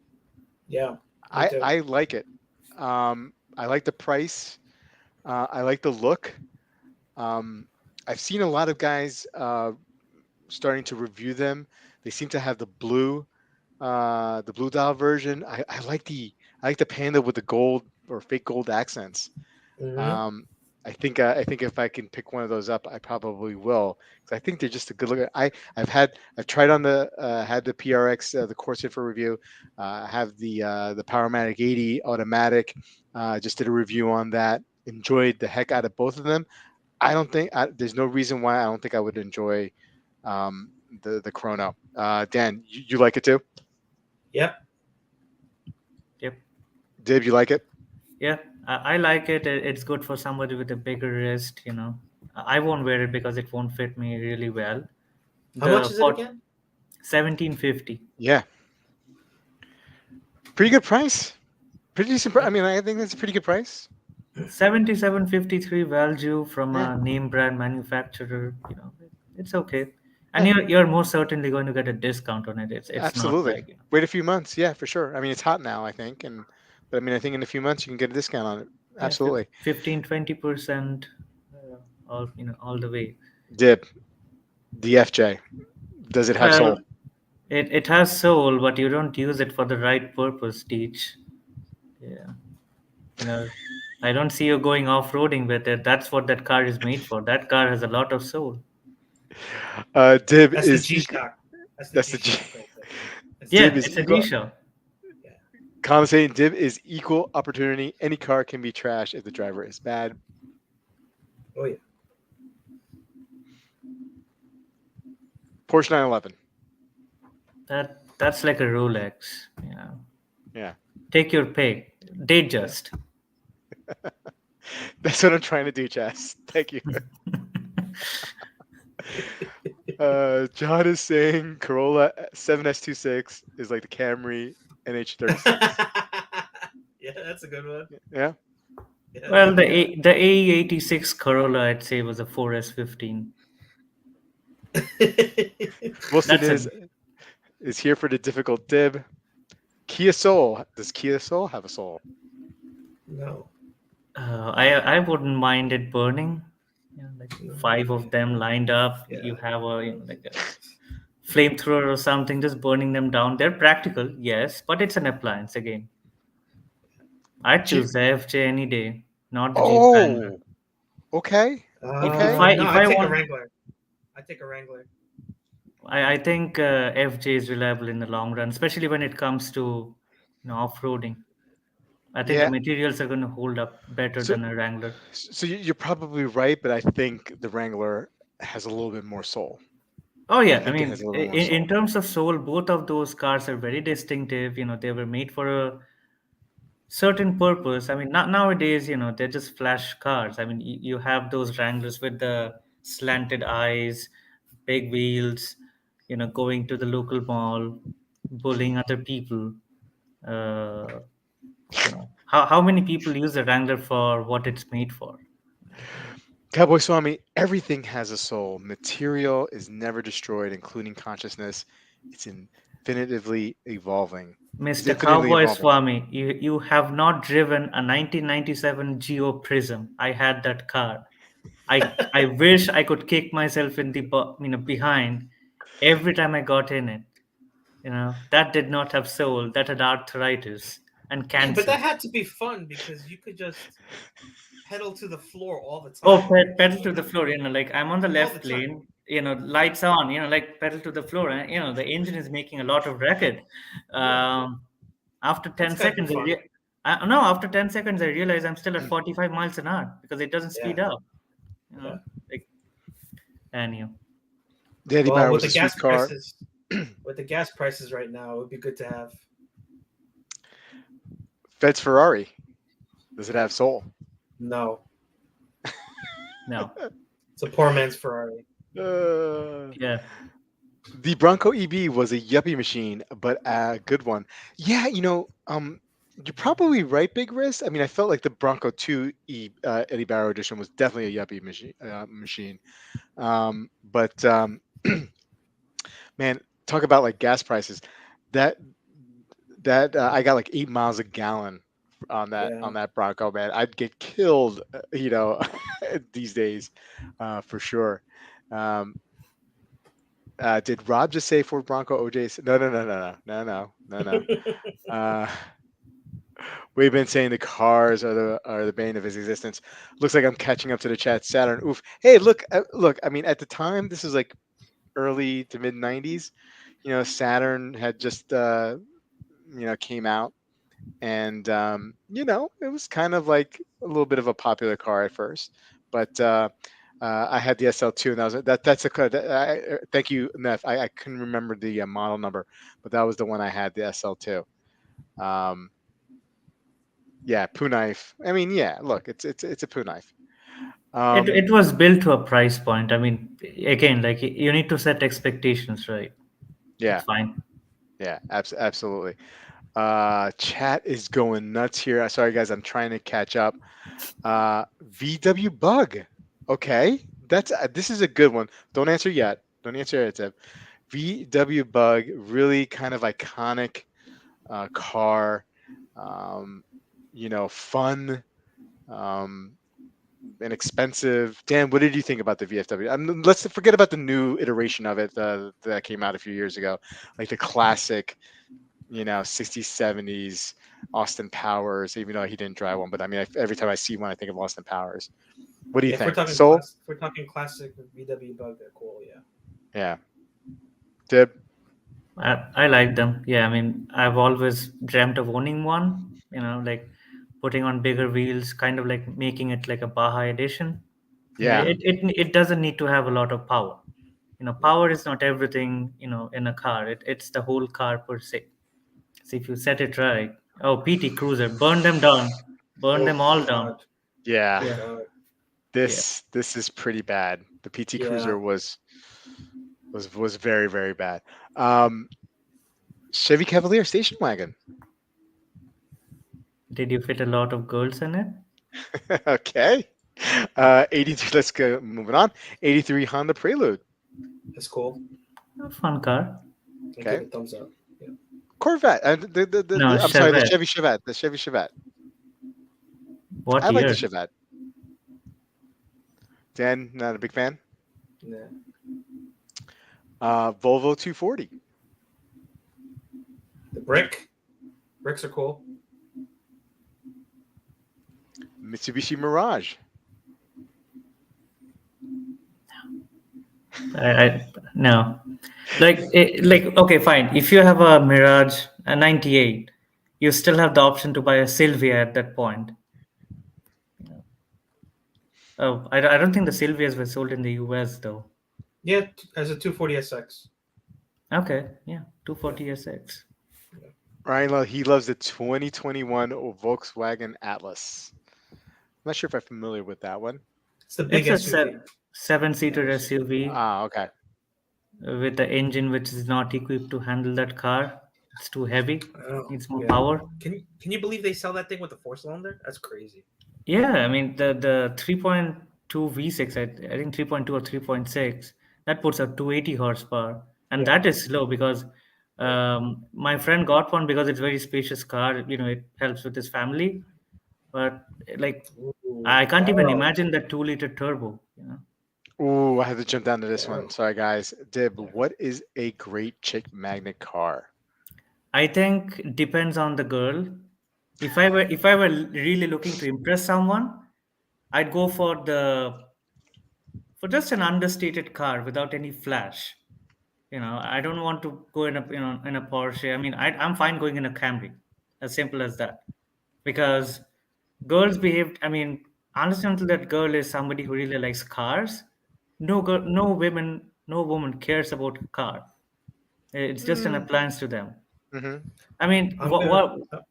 [SPEAKER 2] Yeah. Me
[SPEAKER 1] I
[SPEAKER 2] too.
[SPEAKER 1] I like it. I like the price. I like the look. Um, I've seen a lot of guys starting to review them. They seem to have the blue dial version. I like the Panda with the gold or fake gold accents.
[SPEAKER 2] Hmm.
[SPEAKER 1] Um, I think if I can pick one of those up, I probably will. 'Cause I think they're just a good look. I've tried on the had the PRX the Corsair for review. I have the Powermatic 80 automatic. Just did a review on that. Enjoyed the heck out of both of them. I don't think there's no reason why I don't think I would enjoy the Chrono. Dan, you like it too?
[SPEAKER 2] Yep.
[SPEAKER 3] Yep.
[SPEAKER 1] Dib, you like it?
[SPEAKER 3] Yeah, I like it. It's good for somebody with a bigger wrist. I won't wear it because it won't fit me really well.
[SPEAKER 2] How much
[SPEAKER 3] The
[SPEAKER 2] is it again?
[SPEAKER 3] 1750.
[SPEAKER 1] Yeah, pretty good price. Pretty decent. I mean, I think that's a pretty good price.
[SPEAKER 3] 7753 value from
[SPEAKER 1] Yeah,
[SPEAKER 3] a name brand manufacturer. It's okay, and
[SPEAKER 1] yeah,
[SPEAKER 3] you're most certainly going to get a discount on it. It's not
[SPEAKER 1] absolutely.
[SPEAKER 3] like
[SPEAKER 1] Wait a few months. Yeah, for sure. I mean, it's hot now, I think, but I mean, I think in a few months you can get a discount on it.
[SPEAKER 3] yeah,
[SPEAKER 1] Absolutely.
[SPEAKER 3] 15-20%, all the way.
[SPEAKER 1] Dib, DFJ. Does it have
[SPEAKER 3] Well,
[SPEAKER 1] soul?
[SPEAKER 3] it has soul, but you don't use it for the right purpose, Teach. Yeah, you know, I don't see you going off-roading with it. That's what that car is made for. That car has a lot of soul.
[SPEAKER 1] Dib
[SPEAKER 2] That's the
[SPEAKER 1] is
[SPEAKER 2] G
[SPEAKER 1] equal.
[SPEAKER 2] Shock. That's the
[SPEAKER 1] That's
[SPEAKER 2] G
[SPEAKER 1] the G.
[SPEAKER 2] Shock right there. That's the
[SPEAKER 1] Dib
[SPEAKER 3] Yeah,
[SPEAKER 2] G
[SPEAKER 1] is
[SPEAKER 3] it's a
[SPEAKER 2] Shock.
[SPEAKER 1] equal.
[SPEAKER 3] G-Shock.
[SPEAKER 2] Yeah.
[SPEAKER 1] Commentating Dib is equal opportunity. Any car can be trashed if the driver is bad.
[SPEAKER 2] Oh yeah.
[SPEAKER 1] Porsche 911.
[SPEAKER 3] That's like a Rolex.
[SPEAKER 1] Yeah.
[SPEAKER 3] Take your pick.
[SPEAKER 2] Yeah.
[SPEAKER 3] Datejust.
[SPEAKER 1] That's what I'm trying to do, Jess. Thank you. John is saying Corolla 7S26 is like the Camry NH36.
[SPEAKER 2] Yeah, that's a good one.
[SPEAKER 1] Yeah.
[SPEAKER 2] Yeah.
[SPEAKER 3] Well, the AE86 Corolla, I'd say, was a 4S15.
[SPEAKER 1] Wilson
[SPEAKER 3] That's
[SPEAKER 1] is here for the difficult Dib. Kia Soul. Does Kia Soul have a soul?
[SPEAKER 2] No.
[SPEAKER 3] I wouldn't mind it burning. Like
[SPEAKER 2] No.
[SPEAKER 3] five of them lined up.
[SPEAKER 2] Yeah.
[SPEAKER 3] You have like a flamethrower or something, just burning them down. They're practical, yes, but it's an appliance again. I'd
[SPEAKER 1] Jeep.
[SPEAKER 3] choose the FJ any day, not the Jeep Wrangler.
[SPEAKER 1] Oh, okay. Okay.
[SPEAKER 3] I
[SPEAKER 2] No,
[SPEAKER 3] if
[SPEAKER 2] I
[SPEAKER 3] I
[SPEAKER 2] take a
[SPEAKER 3] want,
[SPEAKER 2] Wrangler. I take a Wrangler.
[SPEAKER 3] I think FJ is reliable in the long run, especially when it comes to off-roading. I think the
[SPEAKER 1] Yeah.
[SPEAKER 3] materials are going to hold up better
[SPEAKER 1] So
[SPEAKER 3] than a Wrangler.
[SPEAKER 1] you're probably right, but I think the Wrangler has a little bit more soul.
[SPEAKER 3] Oh
[SPEAKER 1] I
[SPEAKER 3] yeah, I
[SPEAKER 1] think it has
[SPEAKER 3] mean,
[SPEAKER 1] a little bit more
[SPEAKER 3] in
[SPEAKER 1] soul.
[SPEAKER 3] terms of soul, both of those cars are very distinctive. They were made for a certain purpose. I mean, not nowadays, they're just flash cars. I mean, you have those Wranglers with the slanted eyes, big wheels, going to the local mall, bullying other people. Uh, how many people use the Wrangler for what it's made for?
[SPEAKER 1] Cowboy Swami, everything has a soul. Material is never destroyed, including consciousness. It's infinitively evolving. It's
[SPEAKER 3] Mr.
[SPEAKER 1] infinitely
[SPEAKER 3] Cowboy
[SPEAKER 1] evolving.
[SPEAKER 3] Swami, you have not driven a 1997 Geo Prism. I had that car. I wish I could kick myself in the behind every time I got in it. That did not have soul. That had arthritis and
[SPEAKER 2] Yeah, but
[SPEAKER 3] cancer.
[SPEAKER 2] that had to be fun because you could just pedal to the floor all the
[SPEAKER 3] Oh,
[SPEAKER 2] time.
[SPEAKER 3] pedal to the floor. Like I'm on the
[SPEAKER 2] All the
[SPEAKER 3] left
[SPEAKER 2] time.
[SPEAKER 3] lane. Lights on. Like pedal to the floor, and the engine is making a lot of racket.
[SPEAKER 2] Yeah,
[SPEAKER 3] Um, after
[SPEAKER 2] that's
[SPEAKER 3] 10
[SPEAKER 2] gotta be
[SPEAKER 3] seconds,
[SPEAKER 2] fun.
[SPEAKER 3] no, after 10 seconds, I realize I'm still at 45 miles an hour because it doesn't
[SPEAKER 2] Yeah,
[SPEAKER 3] speed up.
[SPEAKER 2] yeah.
[SPEAKER 3] Like anyhow.
[SPEAKER 1] Daddy
[SPEAKER 2] Well,
[SPEAKER 1] Bar
[SPEAKER 2] with
[SPEAKER 1] was
[SPEAKER 2] the
[SPEAKER 1] a sweet
[SPEAKER 2] gas
[SPEAKER 1] car.
[SPEAKER 2] prices, with the gas prices right now, it would be good to have.
[SPEAKER 1] Fed's Ferrari. Does it have soul?
[SPEAKER 2] No,
[SPEAKER 3] No.
[SPEAKER 2] it's a poor man's Ferrari.
[SPEAKER 1] Uh,
[SPEAKER 3] Yeah.
[SPEAKER 1] the Bronco EB was a yuppie machine, but a good one. Yeah, you're probably right, Big Wrist. I mean, I felt like the Bronco 2 Eddie Barrow edition was definitely a yuppie machine. But man, talk about like gas prices. That I got like 8 miles a gallon
[SPEAKER 2] Yeah.
[SPEAKER 1] on that Bronco, man. I'd get killed, these days, for sure. Um, did Rob just say Ford Bronco OJ? No, no, no, no, no, no, no, no, no. Uh, we've been saying the cars are the bane of his existence. Looks like I'm catching up to the chat. Saturn, oof. Hey, look. I mean, at the time, this is like early to mid '90s. Saturn had just came out, and it was kind of like a little bit of a popular car at first, but I had the SL2, and that's a car thank you, Neff. I couldn't remember the model number, but that was the one I had, the SL2. um yeah, poo knife. I mean, yeah, look, it's a poo knife. um
[SPEAKER 3] It was built to a price point. I mean, again, like you need to set expectations, right? It's
[SPEAKER 1] yeah,
[SPEAKER 3] fine.
[SPEAKER 1] yeah, absolutely. Chat is going nuts here. Sorry guys, I'm trying to catch up. VW Bug. Okay, this is a good one. Don't answer yet. Don't answer yet, Tim. VW Bug, really kind of iconic car. Um, fun, um, inexpensive. Dan, what did you think about the VFW? Let's forget about the new iteration of it that came out a few years ago, like the classic, 60s, 70s Austin Powers. Even though he didn't drive one, but I mean, every time I see one, I think of Austin Powers. What do you
[SPEAKER 2] Yeah,
[SPEAKER 1] think? Soul?
[SPEAKER 2] if we're talking classic VW Bug, they're cool. Yeah.
[SPEAKER 1] Yeah. Dib?
[SPEAKER 3] I like them. Yeah, I mean, I've always dreamt of owning one. Like putting on bigger wheels, kind of like making it like a Baja edition.
[SPEAKER 1] Yeah.
[SPEAKER 3] It doesn't need to have a lot of power. Power is not everything. In a car, it's the whole car per se. So if you set it right, oh, PT Cruiser, burn them down, burn
[SPEAKER 2] Oh
[SPEAKER 3] them all down.
[SPEAKER 2] God.
[SPEAKER 1] Yeah.
[SPEAKER 2] Oh
[SPEAKER 3] Yeah,
[SPEAKER 2] God.
[SPEAKER 3] yeah.
[SPEAKER 1] This is pretty bad. The PT
[SPEAKER 2] Yeah.
[SPEAKER 1] Cruiser was very, very bad. Um, Chevy Cavalier station wagon.
[SPEAKER 3] Did you fit a lot of girls in it?
[SPEAKER 1] Okay. 83. Let's go. Moving on. 83 Honda Prelude.
[SPEAKER 2] That's cool.
[SPEAKER 3] A fun car.
[SPEAKER 2] I give
[SPEAKER 1] Okay.
[SPEAKER 2] it thumbs up. Yeah.
[SPEAKER 1] Corvette.
[SPEAKER 3] No,
[SPEAKER 1] I'm sorry. The
[SPEAKER 3] Chevette.
[SPEAKER 1] Chevy Chevette. The Chevy Chevette.
[SPEAKER 3] What
[SPEAKER 1] I like the
[SPEAKER 3] year?
[SPEAKER 1] Chevette. Dan, not a big fan.
[SPEAKER 2] Yeah.
[SPEAKER 1] Volvo 240.
[SPEAKER 2] The bricks are cool.
[SPEAKER 1] Mitsubishi Mirage.
[SPEAKER 3] I no. Like okay, fine. If you have a Mirage, a 98, you still have the option to buy a Sylvia at that point. Oh, I don't think the Sylvias were sold in the US though.
[SPEAKER 2] Yeah, as a 240SX.
[SPEAKER 3] Okay, yeah,
[SPEAKER 2] Yeah.
[SPEAKER 3] 240 SX.
[SPEAKER 2] Yeah.
[SPEAKER 1] Ryan, he loves the 2021 Volkswagen Atlas. I'm not sure if I'm familiar with that one.
[SPEAKER 2] It's the big
[SPEAKER 3] It's a
[SPEAKER 2] SUV.
[SPEAKER 3] seven-seater
[SPEAKER 2] Atlas.
[SPEAKER 3] SUV
[SPEAKER 1] Ah, okay.
[SPEAKER 3] with the engine which is not equipped to handle that car. It's too heavy.
[SPEAKER 2] Oh,
[SPEAKER 3] Needs more
[SPEAKER 2] yeah.
[SPEAKER 3] power.
[SPEAKER 2] Can you believe they sell that thing with a four cylinder? That's crazy.
[SPEAKER 3] Yeah, I mean the 3.2 V6, I think 3.2 or 3.6, that puts out 280 horsepower, and
[SPEAKER 2] Yeah.
[SPEAKER 3] that is slow because
[SPEAKER 2] Yeah.
[SPEAKER 3] my friend got one because it's very spacious car. It helps with his family, but like
[SPEAKER 2] Ooh,
[SPEAKER 3] I can't even
[SPEAKER 2] wow.
[SPEAKER 3] imagine that 2-liter turbo.
[SPEAKER 1] Ooh, I had to jump down to this one.
[SPEAKER 2] Wow.
[SPEAKER 1] Sorry, guys. Dib,
[SPEAKER 2] Yeah.
[SPEAKER 1] what is a great chick magnet car?
[SPEAKER 3] I think it depends on the girl. If I were really looking to impress someone, I'd go for just an understated car without any flash. I don't want to go in a Porsche. I mean, I'm fine going in a Camry, as simple as that, because girls behaved. I mean, unless and until that girl is somebody who really likes cars, no girl, no woman cares about a car. It's just an
[SPEAKER 2] Mm,
[SPEAKER 3] appliance to them.
[SPEAKER 1] Hmm.
[SPEAKER 3] I mean,
[SPEAKER 2] I'm
[SPEAKER 3] what
[SPEAKER 2] gonna
[SPEAKER 3] what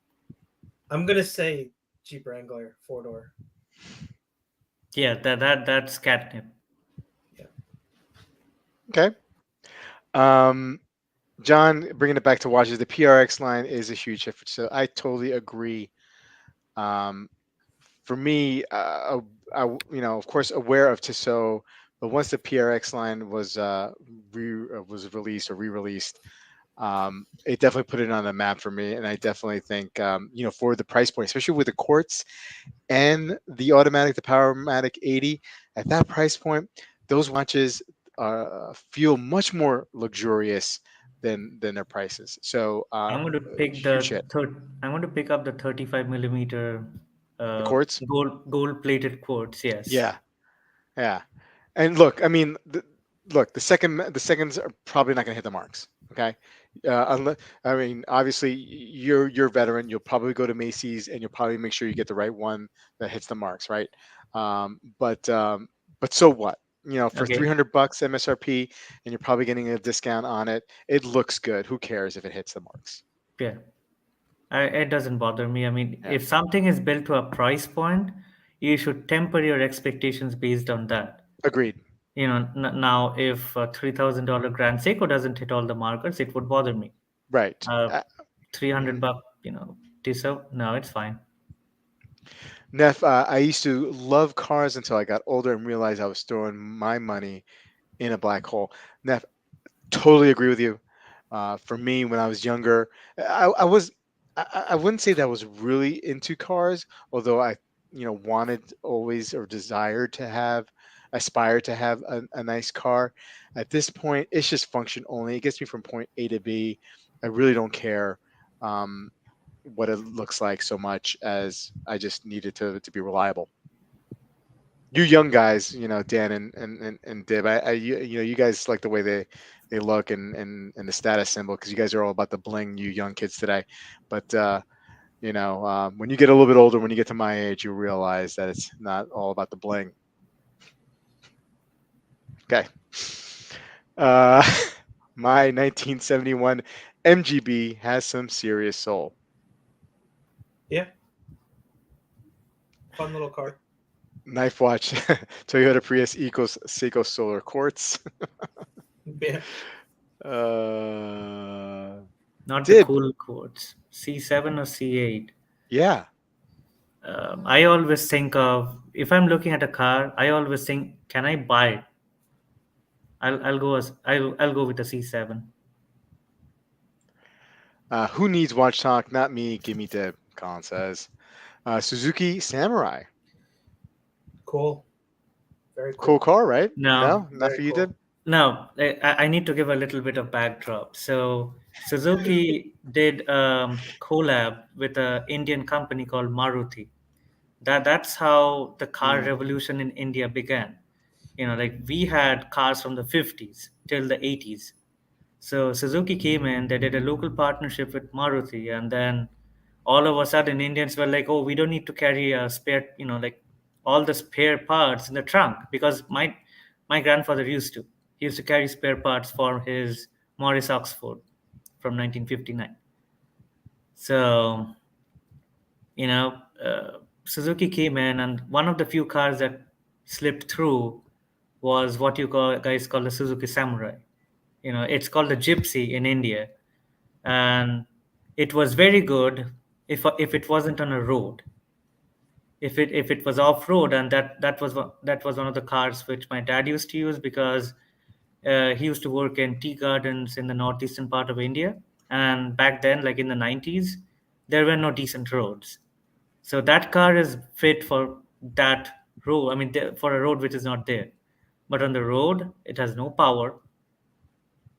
[SPEAKER 2] I'm gonna say Jeep Wrangler four door.
[SPEAKER 3] Yeah, that's catnip.
[SPEAKER 2] Yeah.
[SPEAKER 1] Okay. Um, John, bringing it back to watches, the PRX line is a huge hit. So I totally agree. Um, for me, of course, aware of Tissot, but once the PRX line was released or re-released, it definitely put it on the map for me. And I definitely think, for the price point, especially with the quartz and the Powermatic 80, at that price point, those watches feel much more luxurious than their prices. So
[SPEAKER 3] I'm going to pick
[SPEAKER 1] huge
[SPEAKER 3] the
[SPEAKER 1] hit.
[SPEAKER 3] third. I'm going to pick up the 35 millimeter
[SPEAKER 1] The quartz,
[SPEAKER 3] gold plated quartz. Yes.
[SPEAKER 1] yeah, yeah. And look, I mean, the seconds are probably not going to hit the marks. Okay, unless I mean, obviously you're a veteran. You'll probably go to Macy's and you'll probably make sure you get the right one that hits the marks, right? Um, but um, but so what? For
[SPEAKER 3] Okay.
[SPEAKER 1] $300 MSRP, and you're probably getting a discount on it. It looks good. Who cares if it hits the marks?
[SPEAKER 3] Yeah. It doesn't bother me. I mean,
[SPEAKER 1] Yeah,
[SPEAKER 3] if something is built to a price point, you should temper your expectations based on that.
[SPEAKER 1] agreed.
[SPEAKER 3] Now if a $3,000 Grand Seiko doesn't hit all the markers, it would bother me.
[SPEAKER 1] Right.
[SPEAKER 3] Uh, 300
[SPEAKER 1] Mhm.
[SPEAKER 3] buck, Tissot, no, it's fine.
[SPEAKER 1] Neff, I used to love cars until I got older and realized I was throwing my money in a black hole. Neff, totally agree with you. For me, when I was younger, I was I wouldn't say that I was really into cars, although I wanted always or desired to have aspire to have a nice car. At this point, it's just function only. It gets me from point A to B. I really don't care um, what it looks like so much as I just need it to be reliable. You young guys, Dan and Dib, you guys like the way they look and the status symbol because you guys are all about the bling, you young kids today. But when you get a little bit older, when you get to my age, you realize that it's not all about the bling. Okay. Uh, my 1971 MGB has some serious soul.
[SPEAKER 2] Yeah. Fun little car.
[SPEAKER 1] Knife watch, Toyota Prius equals Seiko Solar Quartz.
[SPEAKER 2] Yeah.
[SPEAKER 1] Uh,
[SPEAKER 3] Not the
[SPEAKER 1] Dib,
[SPEAKER 3] cool quotes. C7 or C8.
[SPEAKER 1] yeah.
[SPEAKER 3] I always think of, if I'm looking at a car, I always think, can I buy it? I'll go with a C7.
[SPEAKER 1] Who needs watch talk? Not me. Give me Dib, Colin says. Suzuki Samurai.
[SPEAKER 2] Cool. Very
[SPEAKER 1] Cool
[SPEAKER 2] cool.
[SPEAKER 1] car, right?
[SPEAKER 3] No,
[SPEAKER 1] No, not
[SPEAKER 2] Very
[SPEAKER 1] for you,
[SPEAKER 2] cool.
[SPEAKER 1] Dib?
[SPEAKER 3] no, I need to give a little bit of backdrop. So Suzuki did collab with an Indian company called Maruti. That's how the car
[SPEAKER 1] Mm,
[SPEAKER 3] revolution in India began. Like we had cars from the 50s till the 80s. So Suzuki came in, they did a local partnership with Maruti, and then all of a sudden Indians were like, oh, we don't need to carry a spare, like all the spare parts in the trunk, because my grandfather used to. He used to carry spare parts for his Morris Oxford from 1959. So, you know, Suzuki came in, and one of the few cars that slipped through was what you guys call the Suzuki Samurai. It's called the Gypsy in India, and it was very good if it wasn't on a road. If it was off road, and that was one of the cars which my dad used to use, because he used to work in tea gardens in the northeastern part of India, and back then, like in the 90s, there were no decent roads. So that car is fit for that road. I mean, for a road which is not there. But on the road, it has no power.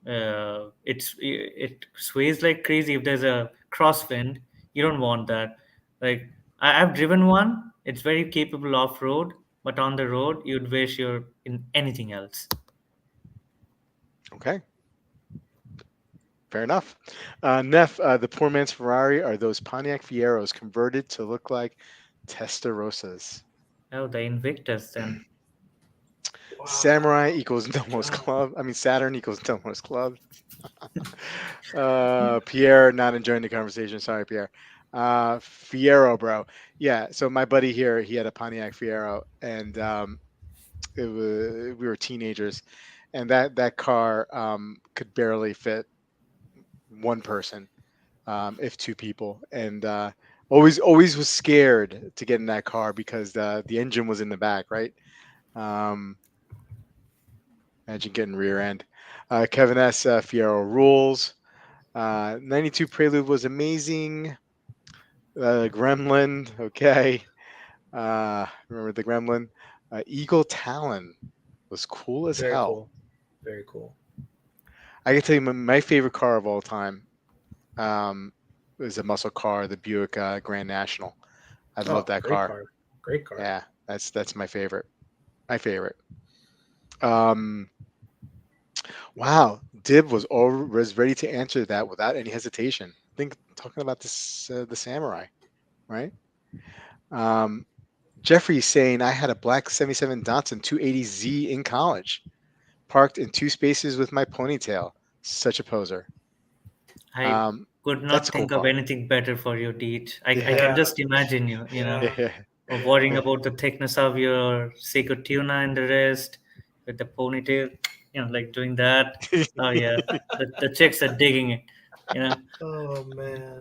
[SPEAKER 3] It sways like crazy. If there's a crosswind, you don't want that. Like I've driven one. It's very capable off road, but on the road, you'd wish you're in anything else.
[SPEAKER 1] Okay, fair enough. Neff, the poor man's Ferrari are those Pontiac Fieros converted to look like Testarossas.
[SPEAKER 3] Oh, the Invictus then.
[SPEAKER 1] Samurai
[SPEAKER 2] Wow.
[SPEAKER 1] equals
[SPEAKER 2] Good
[SPEAKER 1] Domo's
[SPEAKER 2] job.
[SPEAKER 1] Club. I mean, Saturn equals Domo's Club. Pierre not enjoying the conversation. Sorry, Pierre. Fiero, bro. Yeah. So my buddy here, he had a Pontiac Fiero, and we were teenagers, and that car could barely fit one person, if two people, and always was scared to get in that car because the engine was in the back, right? Um, Imagine getting rear end. Kevin S. Fiero rules. 92 Prelude was amazing. Gremlin, okay. Remember the Gremlin? Eagle Talon was cool as
[SPEAKER 4] Very
[SPEAKER 1] hell.
[SPEAKER 4] cool. Very cool.
[SPEAKER 1] I can tell you my favorite car of all time um, is a muscle car, the Buick Grand National. I love
[SPEAKER 4] Oh,
[SPEAKER 1] that
[SPEAKER 4] great
[SPEAKER 1] car.
[SPEAKER 4] car. Great car.
[SPEAKER 1] Yeah, that's my favorite. My favorite. Um, wow, Dib was ready to answer that without any hesitation. I think talking about this the Samurai, right? Um, Jeffrey's saying I had a black 77 Datsun 280Z in college, parked in two spaces with my ponytail. Such a poser.
[SPEAKER 3] I
[SPEAKER 1] Um,
[SPEAKER 3] could
[SPEAKER 1] that's a
[SPEAKER 3] not
[SPEAKER 1] cool
[SPEAKER 3] think of
[SPEAKER 1] car.
[SPEAKER 3] anything better for your deed. I
[SPEAKER 1] Yeah,
[SPEAKER 3] can
[SPEAKER 2] Yeah.
[SPEAKER 3] just imagine you,
[SPEAKER 2] Yeah.
[SPEAKER 1] yeah,
[SPEAKER 3] of worrying
[SPEAKER 1] yeah.
[SPEAKER 3] about the thickness of your Seiko tuna and the rest with the ponytail, like doing that. Oh yeah, the chicks are digging it, you know.
[SPEAKER 4] Oh man.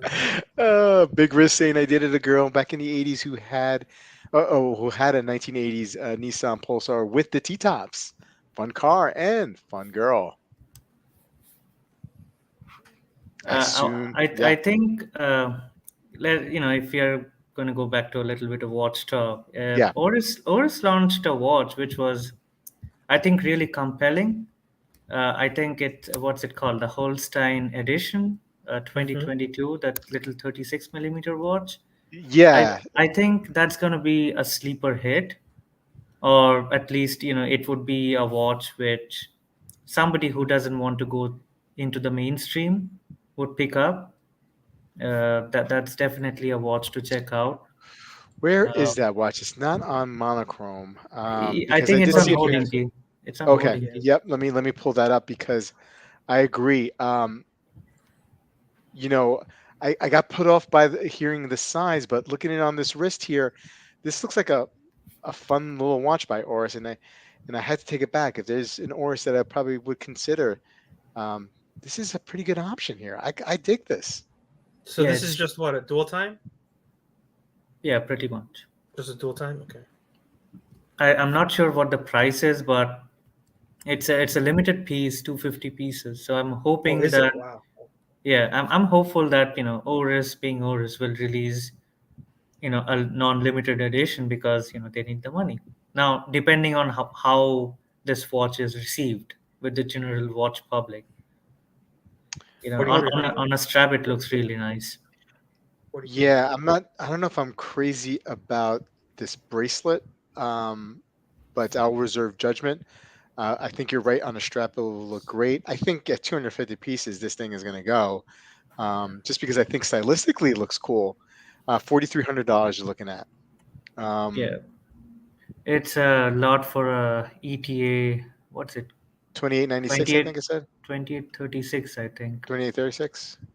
[SPEAKER 1] Big Risk saying I dated a girl back in the 80s who had a 1980s Nissan Pulsar with the T-tops. Fun car and fun girl. As soon,
[SPEAKER 3] I
[SPEAKER 1] yeah,
[SPEAKER 3] think if you're going to go back to a little bit of watch talk,
[SPEAKER 1] yeah,
[SPEAKER 3] Oris launched a watch which was, I think, really compelling. I think what's it called? The Holstein Edition,
[SPEAKER 4] Mm-hmm.
[SPEAKER 3] 2022, that little 36 millimeter watch. I
[SPEAKER 1] yeah.
[SPEAKER 3] I think that's going to be a sleeper hit, or at least it would be a watch which somebody who doesn't want to go into the mainstream would pick up. That's definitely a watch to check out.
[SPEAKER 1] Where
[SPEAKER 3] Uh,
[SPEAKER 1] is that watch? It's not on monochrome
[SPEAKER 3] I
[SPEAKER 1] because I
[SPEAKER 3] think it's
[SPEAKER 1] did
[SPEAKER 4] Oh,
[SPEAKER 3] on
[SPEAKER 1] see a
[SPEAKER 4] here,
[SPEAKER 1] picture.
[SPEAKER 4] here.
[SPEAKER 3] Holding. It's on
[SPEAKER 1] Okay,
[SPEAKER 3] Holding.
[SPEAKER 4] Yes.
[SPEAKER 1] yep. Let me pull that up because I agree. You know, I got put off by hearing the size, but looking at it on this wrist here, this looks like a fun little watch by Oris, and I had to take it back. If there's an Oris that I probably would consider, um, this is a pretty good option here. I dig this.
[SPEAKER 4] So
[SPEAKER 3] Yeah,
[SPEAKER 4] this is
[SPEAKER 3] it's
[SPEAKER 4] just what, a dual time?
[SPEAKER 3] yeah, pretty much.
[SPEAKER 4] Just a dual time? Okay.
[SPEAKER 3] I'm not sure what the price is, but it's a limited piece, 250 pieces. So I'm
[SPEAKER 4] Oh,
[SPEAKER 3] hoping
[SPEAKER 4] is it?
[SPEAKER 3] that,
[SPEAKER 4] Wow.
[SPEAKER 3] yeah, I'm hopeful that Oris, being Oris, will release a non-limited edition, because they need the money. Now, depending on how this watch is received with the general watch public,
[SPEAKER 4] What do you
[SPEAKER 3] on
[SPEAKER 4] think?
[SPEAKER 3] on a strap it looks really nice.
[SPEAKER 4] What do you think?
[SPEAKER 1] Yeah, I don't know if I'm crazy about this bracelet. Um, but I'll reserve judgment. I think you're right on the strap; it will look great. I think at 250 pieces, this thing is going to go. Just because I think stylistically it looks cool. $4,300 you're looking at.
[SPEAKER 3] Yeah, it's a lot for a ETA. What's it?
[SPEAKER 1] 2896, I
[SPEAKER 3] 28,
[SPEAKER 1] think I said.
[SPEAKER 3] 2836, I think.
[SPEAKER 1] 2836. Let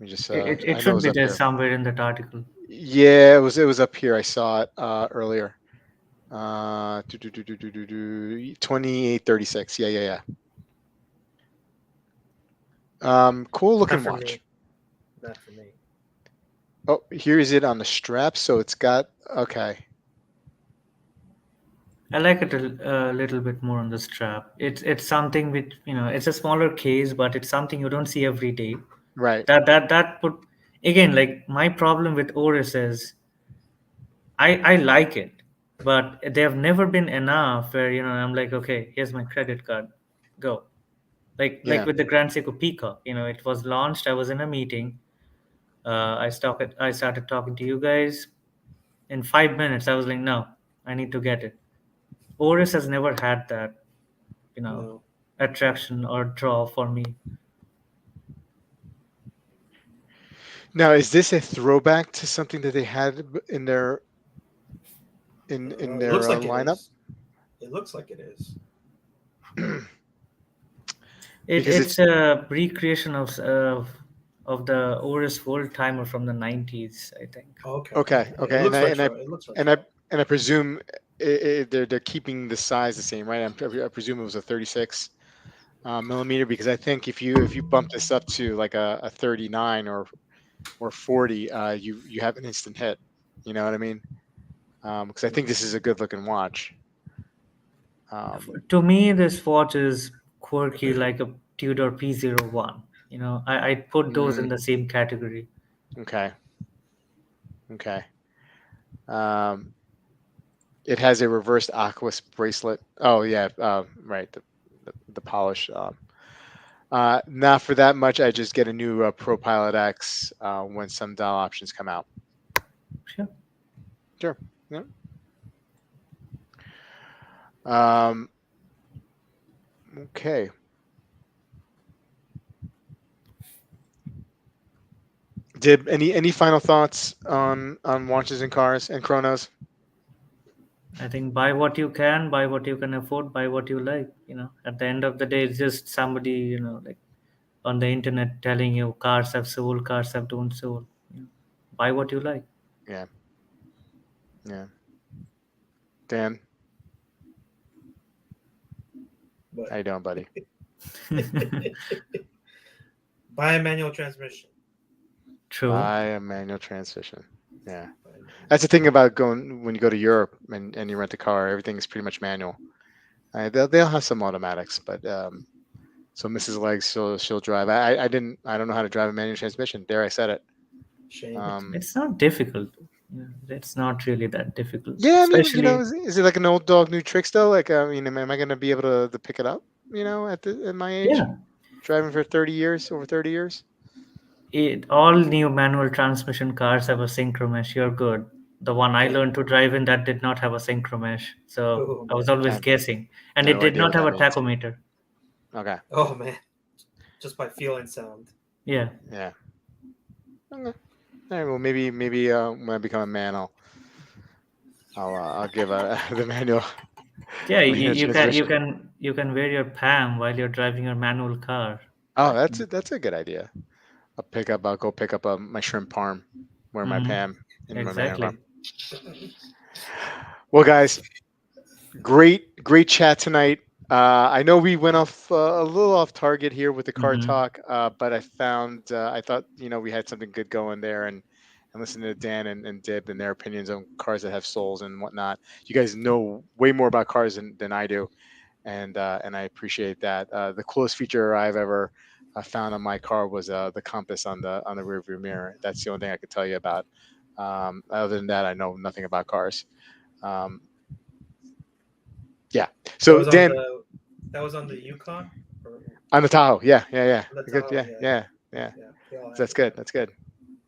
[SPEAKER 1] me just.
[SPEAKER 3] It
[SPEAKER 1] I know it
[SPEAKER 3] should
[SPEAKER 1] was
[SPEAKER 3] be
[SPEAKER 1] up
[SPEAKER 3] there
[SPEAKER 1] here.
[SPEAKER 3] somewhere in that article.
[SPEAKER 1] Yeah, it was up here. I saw it earlier. 2836. Yeah. Cool
[SPEAKER 4] Not
[SPEAKER 1] looking
[SPEAKER 4] for
[SPEAKER 1] watch.
[SPEAKER 4] me. Not for me.
[SPEAKER 1] Oh, here's it on the strap. So it's got okay.
[SPEAKER 3] I like it a little bit more on the strap. It's something which, it's a smaller case, but it's something you don't see every day.
[SPEAKER 1] Right.
[SPEAKER 3] That put again, like my problem with Oris is I like it, but they have never been enough where I'm like, okay, here's my credit card, go. Like
[SPEAKER 1] Yeah.
[SPEAKER 3] with the Grand Seiko Peacock, it was launched. I was in a meeting. I started talking to you guys. In 5 minutes, I was like, no, I need to get it. Oris has never had that, you know,
[SPEAKER 4] No.
[SPEAKER 3] attraction or draw for me.
[SPEAKER 1] Now, is this a throwback to something that they had in their in
[SPEAKER 4] It
[SPEAKER 1] their
[SPEAKER 4] looks like it
[SPEAKER 1] lineup?
[SPEAKER 4] is. It looks like it is.
[SPEAKER 1] Because
[SPEAKER 3] It's
[SPEAKER 1] it's
[SPEAKER 3] a recreation of the Oris World Timer from the 90s, I think.
[SPEAKER 4] Okay.
[SPEAKER 1] okay,
[SPEAKER 4] Yeah, it
[SPEAKER 1] okay, and
[SPEAKER 4] looks
[SPEAKER 1] I and I
[SPEAKER 4] retro. It looks
[SPEAKER 1] and I
[SPEAKER 4] retro.
[SPEAKER 1] and I presume they're keeping the size the same, right? I presume it was a 36 millimeter because I think if you bump this up to like a 39 or 40, you have an instant hit. You know what I mean? Because I think this is a good looking watch.
[SPEAKER 3] To me, this watch is quirky like a Tudor P01. I'd put those in
[SPEAKER 1] Mm,
[SPEAKER 3] the same category.
[SPEAKER 1] okay, okay. Um, it has a reversed aqueous bracelet. Oh yeah, right. The polish. Not for that much. I just get a new Pro Pilot X when some dial options come out.
[SPEAKER 3] Sure.
[SPEAKER 1] Sure. Yeah. Um, okay. Dib, any final thoughts on watches and cars and chronos?
[SPEAKER 3] I think buy what you can, buy what you can afford, buy what you like. At the end of the day, it's just somebody, like on the internet telling you cars have sold, cars have don't sold. Buy what you like.
[SPEAKER 1] Yeah. Yeah. Dan,
[SPEAKER 4] But
[SPEAKER 1] how you doing, buddy?
[SPEAKER 4] buy a manual transmission.
[SPEAKER 3] True.
[SPEAKER 1] Buy a manual transmission. Yeah.
[SPEAKER 4] Buy a manual.
[SPEAKER 1] That's the thing about going when you go to Europe and you rent a car. Everything is pretty much manual. They'll have some automatics, but so Mrs. Legs she'll drive. I don't know how to drive a manual transmission. There, I said it.
[SPEAKER 4] Shame.
[SPEAKER 3] It's not difficult. It's not really that difficult.
[SPEAKER 1] Yeah, I mean,
[SPEAKER 3] Especially,
[SPEAKER 1] is it like an old dog, new tricks though? Like, I mean, am I going to be able to pick it up? At my age,
[SPEAKER 3] yeah,
[SPEAKER 1] driving for 30 years, over 30 years.
[SPEAKER 3] all new manual transmission cars have a synchromesh. You're good. The one I
[SPEAKER 4] Yeah.
[SPEAKER 3] learned to drive in that did not have a synchromesh, so
[SPEAKER 4] Oh
[SPEAKER 3] I was
[SPEAKER 4] man.
[SPEAKER 3] always
[SPEAKER 1] I have
[SPEAKER 3] guessing, and it
[SPEAKER 1] no
[SPEAKER 3] did
[SPEAKER 1] idea
[SPEAKER 3] not
[SPEAKER 1] what
[SPEAKER 3] have
[SPEAKER 1] that
[SPEAKER 3] a
[SPEAKER 1] means.
[SPEAKER 3] tachometer.
[SPEAKER 1] Okay.
[SPEAKER 4] Oh man. Just by feeling sound.
[SPEAKER 3] Yeah,
[SPEAKER 1] Yeah. Okay. All right. Well, maybe when I become a man, I'll give the manual
[SPEAKER 3] yeah. You,
[SPEAKER 1] manual
[SPEAKER 3] you can you
[SPEAKER 1] transmission.
[SPEAKER 3] can you can wear your PAM while you're driving your manual car.
[SPEAKER 1] Oh, that's a good idea. I'll go pick up my shrimp parm, wear my
[SPEAKER 3] Hmm.
[SPEAKER 1] Pam in my manual car.
[SPEAKER 3] Exactly.
[SPEAKER 1] Well, guys, great chat tonight. I know we went off a little off target here with the car
[SPEAKER 3] Hmm.
[SPEAKER 1] talk, but I thought we had something good going there, and listening to Dan and Dib and their opinions on cars that have souls and whatnot. You guys know way more about cars than I do, and I appreciate that. The coolest feature I've ever found on my car was the compass on the rear view mirror. That's the only thing I could tell you about. Other than that, I know nothing about cars. Um, yeah.
[SPEAKER 4] That
[SPEAKER 1] So
[SPEAKER 4] was on
[SPEAKER 1] Dan,
[SPEAKER 4] the that was on the Yukon or
[SPEAKER 1] on the Tahoe, yeah.
[SPEAKER 4] the
[SPEAKER 1] Good,
[SPEAKER 4] Tahoe.
[SPEAKER 1] yeah,
[SPEAKER 4] Yeah.
[SPEAKER 1] yeah, yeah.
[SPEAKER 4] Yeah. They all have
[SPEAKER 1] That's
[SPEAKER 4] it.
[SPEAKER 1] good. That's good.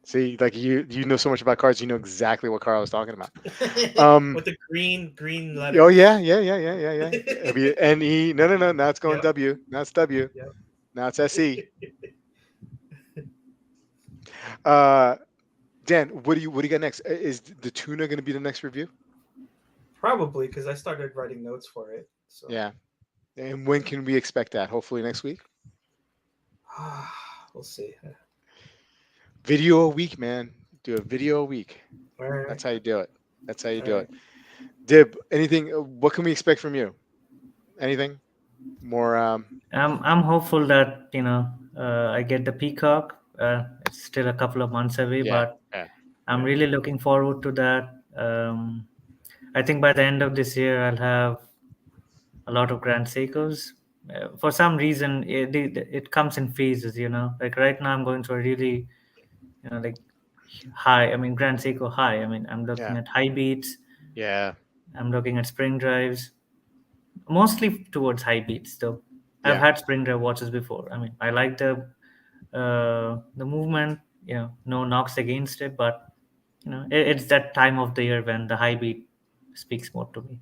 [SPEAKER 1] See, like you know so much about cars, you know exactly what car I was talking about.
[SPEAKER 4] With the green letters.
[SPEAKER 1] Oh yeah. It'll be NE. No. Now it's going
[SPEAKER 4] Yep.
[SPEAKER 1] W. Now it's W.
[SPEAKER 4] Yep.
[SPEAKER 1] Now it's SE. Uh, Dan, what do you got next? Is the tuna going to be the next review?
[SPEAKER 4] Probably because I started writing notes for it. So
[SPEAKER 1] Yeah. And when can we expect that? Hopefully next week.
[SPEAKER 4] we'll see.
[SPEAKER 1] Video a week, man. Do a video a week.
[SPEAKER 4] All right.
[SPEAKER 1] That's how you do it. That's how you
[SPEAKER 4] All
[SPEAKER 1] do
[SPEAKER 4] right.
[SPEAKER 1] it. Dib, anything? What can we expect from you? Anything more?
[SPEAKER 3] I'm hopeful that I get the Peacock. It's still a couple of months away,
[SPEAKER 1] Yeah.
[SPEAKER 3] but
[SPEAKER 1] Yeah.
[SPEAKER 3] I'm really looking forward to that. I think by the end of this year, I'll have a lot of Grand Seikos. For some reason, it comes in phases. Like right now, I'm going through a really, like high. I mean, Grand Seiko high. I mean, I'm looking
[SPEAKER 1] Yeah.
[SPEAKER 3] at high beats.
[SPEAKER 1] Yeah.
[SPEAKER 3] I'm looking at spring drives, mostly towards high beats. Though I've
[SPEAKER 1] Yeah.
[SPEAKER 3] had spring drive watches before. I mean, I like the movement. No knocks against it, but it's that time of the year when the high beat speaks more to me.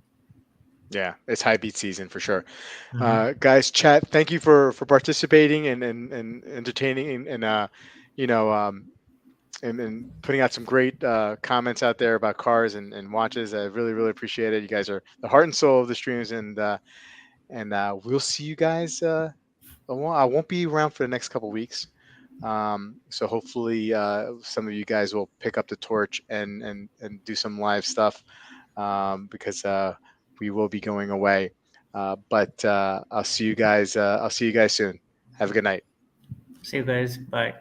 [SPEAKER 1] Yeah. It's high beat season for sure.
[SPEAKER 3] Mhm.
[SPEAKER 1] Guys, chat. Thank you for participating and entertaining and you know and putting out some great comments out there about cars and watches. I really appreciate it. You guys are the heart and soul of the streams, and we'll see you guys. I won't be around for the next couple weeks, so hopefully some of you guys will pick up the torch and do some live stuff because we will be going away. But I'll see you guys. I'll see you guys soon. Have a good night.
[SPEAKER 3] See you guys. Bye.